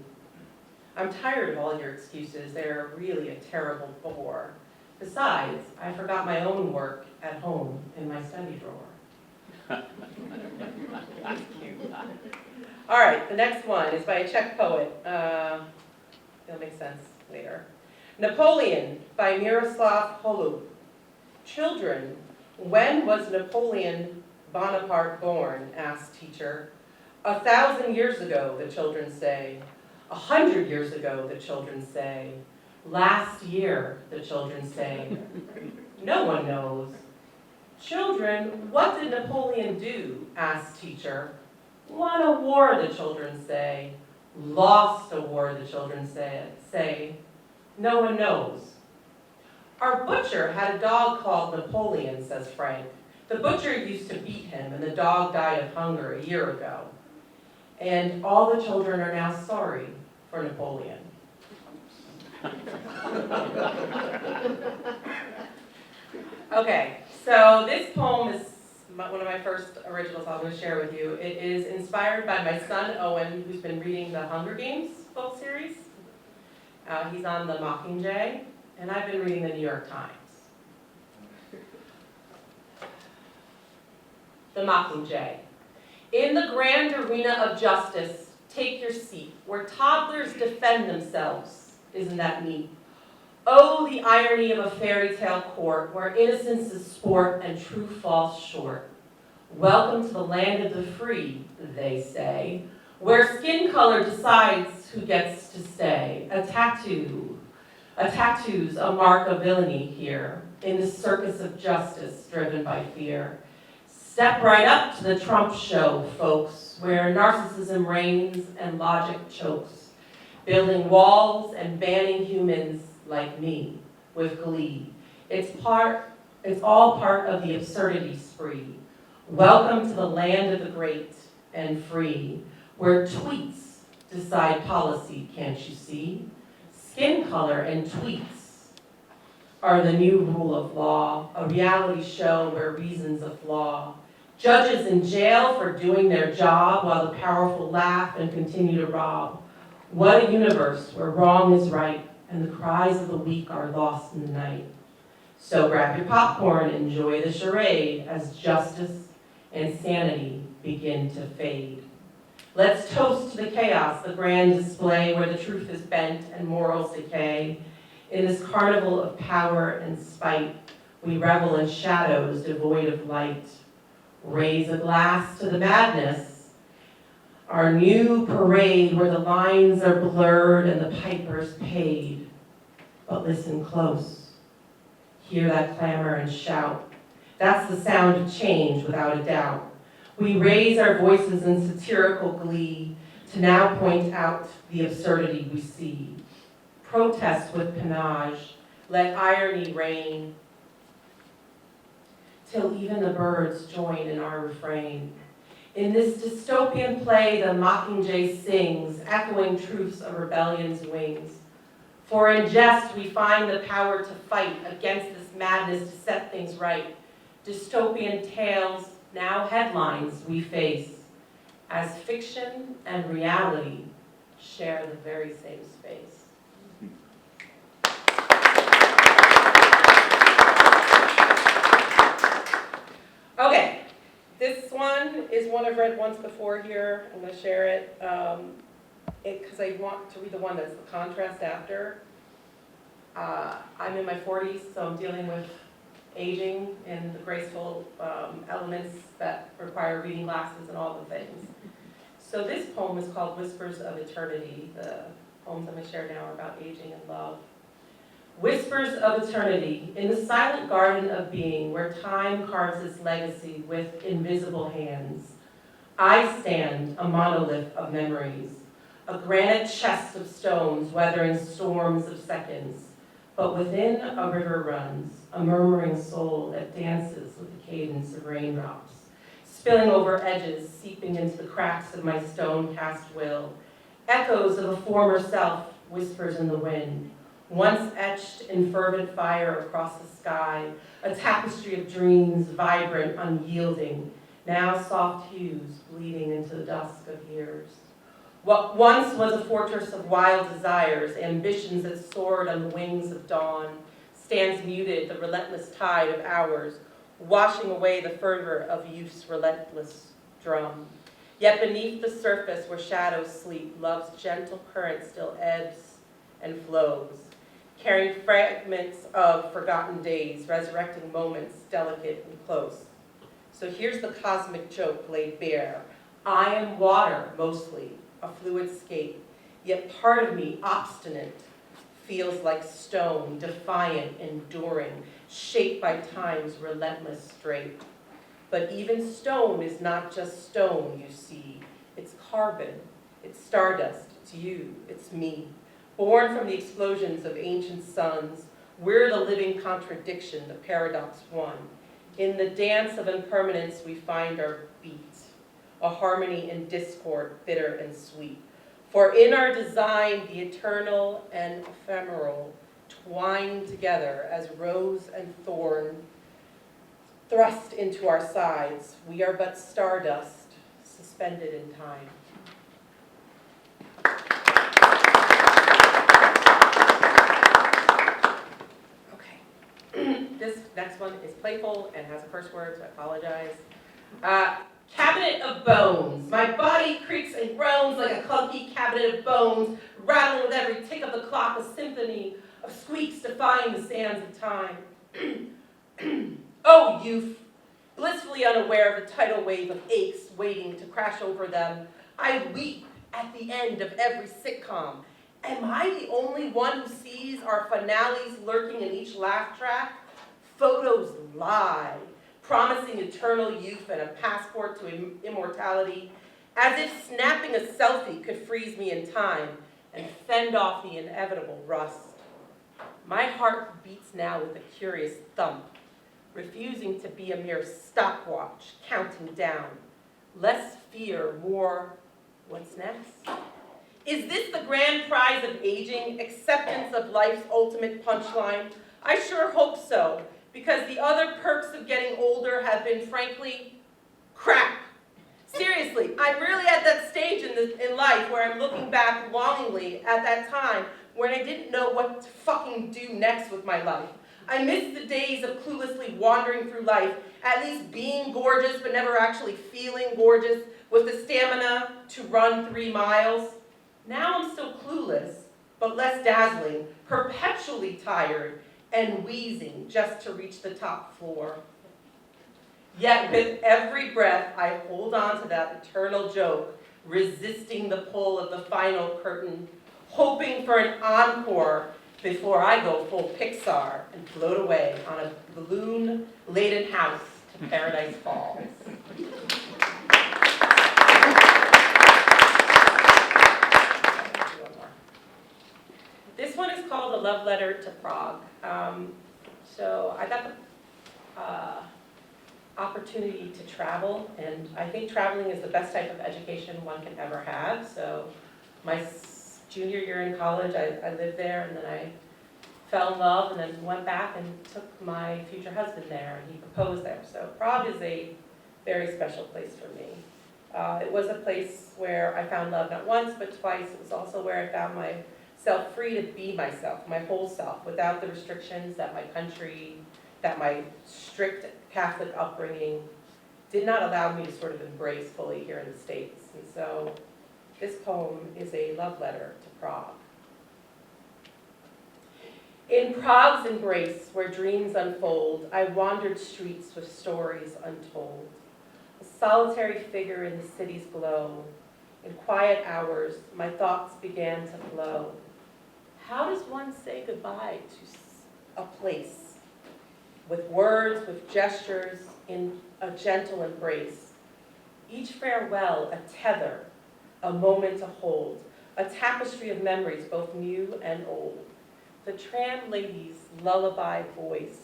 I'm tired of all your excuses. They're really a terrible bore. Besides, I forgot my own work at home in my study drawer. That's cute. All right, the next one is by a Czech poet. It'll make sense later. Napoleon by Miroslav Holub. Children, when was Napoleon Bonaparte born? Asked teacher. 1,000 years ago, the children say. 100 years ago, the children say. Last year, the children say. No one knows. Children, what did Napoleon do? Asked teacher. Won a war, the children say. Lost a war, the children say. No one knows. Our butcher had a dog called Napoleon, says Frank. The butcher used to beat him, and the dog died of hunger a year ago. And all the children are now sorry for Napoleon. Okay, so this poem is one of my first originals I'm going to share with you. It is inspired by my son Owen, who's been reading the Hunger Games book series. He's on the Mockingjay, and I've been reading the New York Times. The Mockingjay. In the grand arena of justice, take your seat, where toddlers defend themselves. Isn't that neat? Oh, the irony of a fairy tale court, where innocence is sport and true falls short. Welcome to the land of the free, they say, where skin color decides who gets to stay. A tattoo's a mark of villainy here, in the circus of justice driven by fear. Step right up to the Trump show, folks, where narcissism reigns and logic chokes, building walls and banning humans like me with glee. It's all part of the absurdity spree. Welcome to the land of the great and free, where tweets decide policy, can't you see? Skin color and tweets are the new rule of law, a reality show where reason's a flaw. Judges in jail for doing their job while the powerful laugh and continue to rob. What a universe where wrong is right and the cries of the weak are lost in the night. So grab your popcorn, enjoy the charade as justice and sanity begin to fade. Let's toast to the chaos, the grand display where the truth is bent and morals decay. In this carnival of power and spite, we revel in shadows devoid of light. Raise a glass to the madness, our new parade where the lines are blurred and the pipers paid. But listen close, hear that clamor and shout. That's the sound of change without a doubt. We raise our voices in satirical glee to now point out the absurdity we see. Protest with panache, let irony reign. till even the birds join in our refrain. In this dystopian play, the mockingjay sings, echoing truths of rebellion's wings. For in jest, we find the power to fight against this madness to set things right. Dystopian tales, now headlines, we face, as fiction and reality share the very same space. Okay, this one is one I've read once before here. I'm going to share it because I want to read the one that's the contrast after. I'm in my 40s, so I'm dealing with aging and the graceful elements that require reading glasses and all the things. So this poem is called Whispers of Eternity. The poems I'm going to share now are about aging and love. Whispers of eternity, in the silent garden of being, where time carves its legacy with invisible hands. I stand, a monolith of memories, a granite chest of stones weathering storms of seconds. But within a river runs, a murmuring soul that dances with the cadence of raindrops, spilling over edges, seeping into the cracks of my stone-cast will. Echoes of a former self, whispers in the wind, once etched in fervent fire across the sky, a tapestry of dreams, vibrant, unyielding, now soft hues bleeding into the dusk of years. What once was a fortress of wild desires, ambitions that soared on the wings of dawn, stands muted, the relentless tide of hours, washing away the fervor of youth's relentless drum. Yet beneath the surface where shadows sleep, love's gentle current still ebbs and flows, carrying fragments of forgotten days, resurrecting moments delicate and close. So here's the cosmic joke laid bare. I am water, mostly, a fluid scape, yet part of me, obstinate, feels like stone, defiant, enduring, shaped by time's relentless straight. But even stone is not just stone, you see. It's carbon, it's stardust, it's you, it's me. Born from the explosions of ancient suns, we're the living contradiction, the paradox one. In the dance of impermanence, we find our beat, a harmony in discord, bitter and sweet. For in our design, the eternal and ephemeral twine together as rose and thorn thrust into our sides. We are but stardust suspended in time. This next one is playful and has a curse word, so I apologize. Cabinet of bones. My body creaks and groans like a clunky cabinet of bones, rattling with every tick of the clock, a symphony of squeaks defying the sands of time. Oh, youth, blissfully unaware of a tidal wave of aches waiting to crash over them, I weep at the end of every sitcom. Am I the only one who sees our finales lurking in each laugh track? Photos lie, promising eternal youth and a passport to immortality, as if snapping a selfie could freeze me in time and fend off the inevitable rust. My heart beats now with a curious thump, refusing to be a mere stopwatch counting down. Less fear, more what's next? Is this the grand prize of aging, acceptance of life's ultimate punchline? I sure hope so, because the other perks of getting older have been, frankly, crap. Seriously, I'm really at that stage in life where I'm looking back longingly at that time when I didn't know what to fucking do next with my life. I miss the days of cluelessly wandering through life, at least being gorgeous but never actually feeling gorgeous, with the stamina to run 3 miles. Now I'm still clueless, but less dazzling, perpetually tired, and wheezing just to reach the top floor. Yet with every breath, I hold on to that eternal joke, resisting the pull of the final curtain, hoping for an encore before I go full Pixar and float away on a balloon-laden house to Paradise Falls. This one is called A Love Letter to Prague. So I got opportunity to travel, and I think traveling is the best type of education one can ever have. So my junior year in college, I lived there, and then I fell in love, and then went back and took my future husband there, and he proposed there. So Prague is a very special place for me. It was a place where I found love not once, but twice. It was also where I found myself free to be myself, my whole self, without the restrictions that my country, that my strict Catholic upbringing did not allow me to sort of embrace fully here in the States. And so this poem is a love letter to Prague. In Prague's embrace, where dreams unfold, I wandered streets with stories untold. A solitary figure in the city's glow. In quiet hours, my thoughts began to flow. How does one say goodbye to a place? With words, with gestures, in a gentle embrace. Each farewell a tether, a moment to hold, a tapestry of memories both new and old. The tram lady's lullaby voice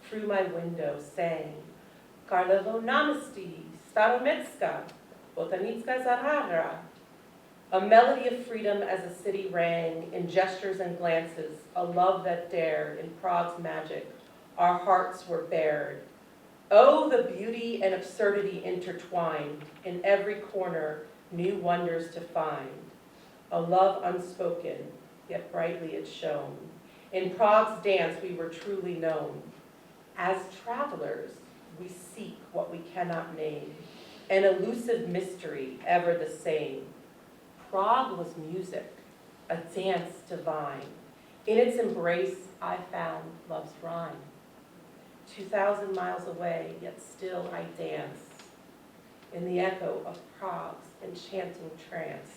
through my window sang, Karlovo Namaste, Starometska, Botanicka Zahara. A melody of freedom as the city rang, in gestures and glances, a love that dared, in Prague's magic, our hearts were bared. Oh, the beauty and absurdity intertwined, in every corner, new wonders to find. A love unspoken, yet brightly it shone. In Prague's dance we were truly known. As travelers, we seek what we cannot name, an elusive mystery, ever the same. Prague was music, a dance divine. In its embrace, I found love's rhyme. 2,000 miles away, yet still I dance in the echo of Prague's enchanting trance.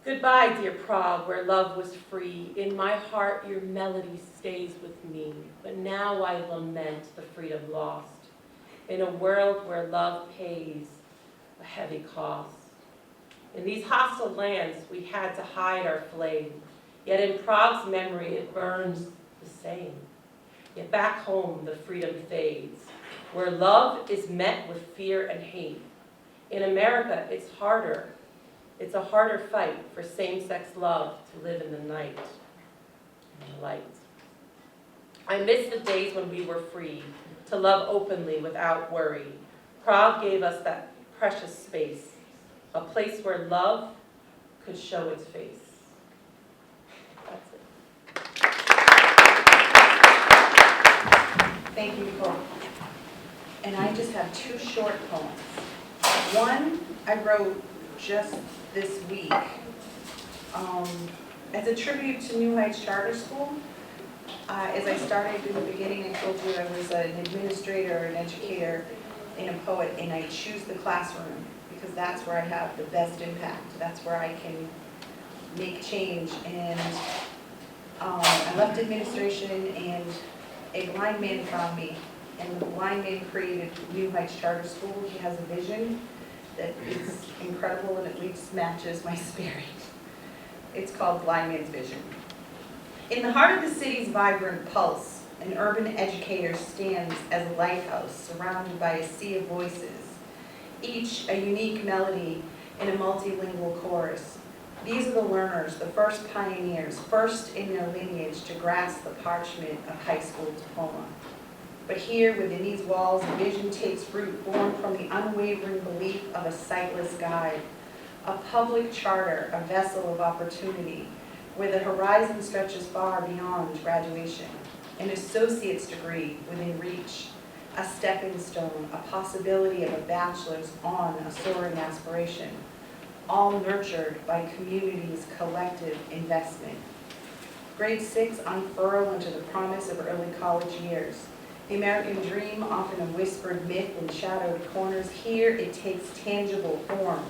Goodbye, dear Prague, where love was free. In my heart, your melody stays with me. But now I lament the freedom lost in a world where love pays a heavy cost. In these hostile lands, we had to hide our flame. Yet in Prague's memory, it burns the same. Yet back home, the freedom fades, where love is met with fear and hate. In America, it's harder. It's a harder fight for same-sex love to live in the night and the light. I miss the days when we were free to love openly without worry. Prague gave us that precious space, a place where love could show its face. That's it. Thank you, Nicole. And I just have two short poems. One I wrote just this week as a tribute to New Heights Charter School. As I started in the beginning, I told you I was an administrator, an educator, and a poet, and I choose the classroom because that's where I have the best impact. That's where I can make change. And I left administration, and a blind man found me, and the blind man created New Heights Charter School. He has a vision that is incredible, and at least matches my spirit. It's called Blind Man's Vision. In the heart of the city's vibrant pulse, an urban educator stands as a lighthouse surrounded by a sea of voices, each a unique melody in a multilingual chorus. These are the learners, the first pioneers, first in their lineage to grasp the parchment of high school diploma. But here, within these walls, a vision takes root, born from the unwavering belief of a sightless guide, a public charter, a vessel of opportunity, where the horizon stretches far beyond graduation, an associate's degree within reach, a stepping stone, a possibility of a bachelor's on a soaring aspiration, all nurtured by community's collective investment. Grade 6 unfurl into the promise of early college years. The American dream, often a whispered myth in shadowed corners, here it takes tangible form.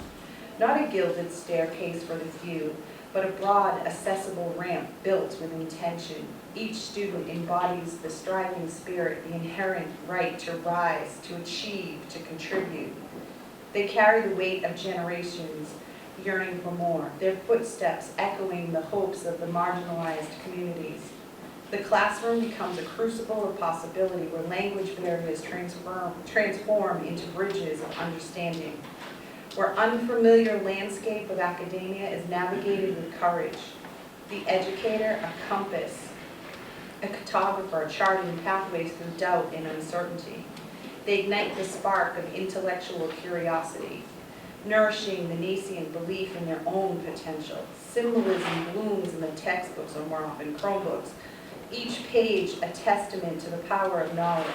Not a gilded staircase for the few, but a broad, accessible ramp built with intention. Each student embodies the striving spirit, the inherent right to rise, to achieve, to contribute. They carry the weight of generations yearning for more, their footsteps echoing the hopes of the marginalized communities. The classroom becomes a crucible of possibility where language barriers transform into bridges of understanding, where unfamiliar landscape of academia is navigated with courage. The educator, a compass, a cartographer charting pathways through doubt and uncertainty. They ignite the spark of intellectual curiosity, nourishing the nascent belief in their own potential. Symbolism blooms in the textbooks, or more often Chromebooks, each page a testament to the power of knowledge.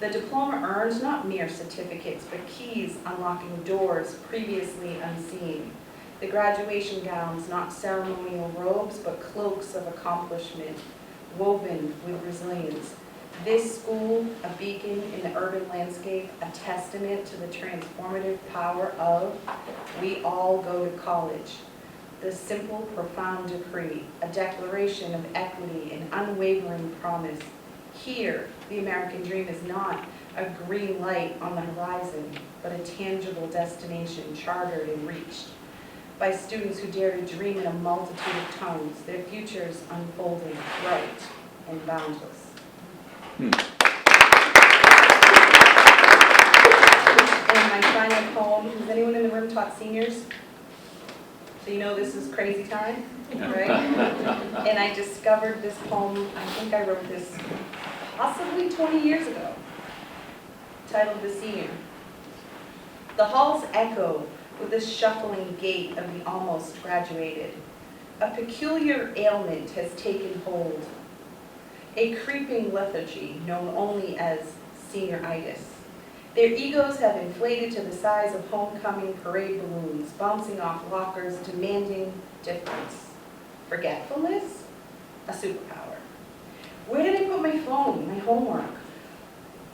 The diploma earns not mere certificates, but keys unlocking doors previously unseen. The graduation gowns, not ceremonial robes, but cloaks of accomplishment, woven with resilience. This school, a beacon in the urban landscape, a testament to the transformative power of we all go to college. The simple, profound decree, a declaration of equity and unwavering promise. Here, the American dream is not a green light on the horizon, but a tangible destination chartered and reached by students who dare to dream in a multitude of tongues, their futures unfolding bright and boundless. And my final poem, has anyone in the room taught seniors? So you know this is crazy time, right? And I discovered this poem, I think I wrote this possibly 20 years ago, titled The Senior. The halls echo with the shuffling gait of the almost graduated. A peculiar ailment has taken hold, a creeping lethargy known only as senioritis. Their egos have inflated to the size of homecoming parade balloons, bouncing off lockers, demanding difference. Forgetfulness? A superpower. Where did I put my phone, my homework?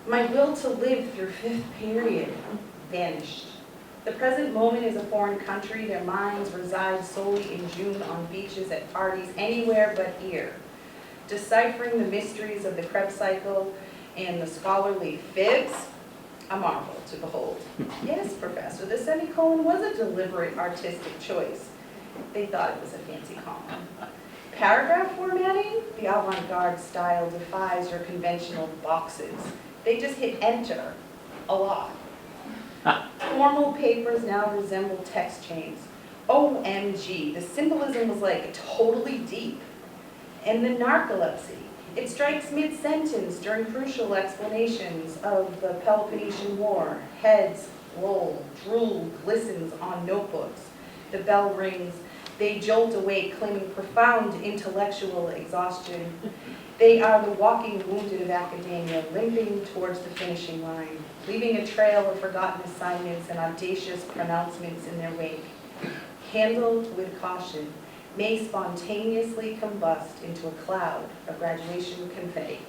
My will to live through fifth period vanished. The present moment is a foreign country. Their minds reside solely in June on beaches, at parties, anywhere but here. Deciphering the mysteries of the Krebs cycle and the scholarly fibs, a marvel to behold. Yes, Professor, the semicolon was a deliberate artistic choice. They thought it was a fancy column. Paragraph formatting, the avant-garde style defies your conventional boxes. They just hit enter a lot. Formal papers now resemble text chains. OMG, the symbolism was like totally deep. And the narcolepsy, it strikes mid-sentence during crucial explanations of the Peloponnesian War. Heads roll, drool glistens on notebooks. The bell rings, they jolt awake, claiming profound intellectual exhaustion. They are the walking wounded of academia, limping towards the finishing line, leaving a trail of forgotten assignments and audacious pronouncements in their wake. Handled with caution, may spontaneously combust into a cloud of graduation confetti.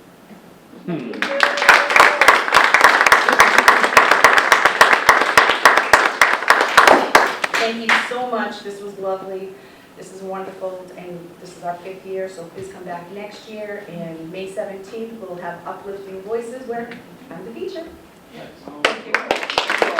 Thank you so much. This was lovely. This is wonderful, and this is our 5th year, so please come back next year. And May 17th, we'll have uplifting voices where I'm the feature. Thank you.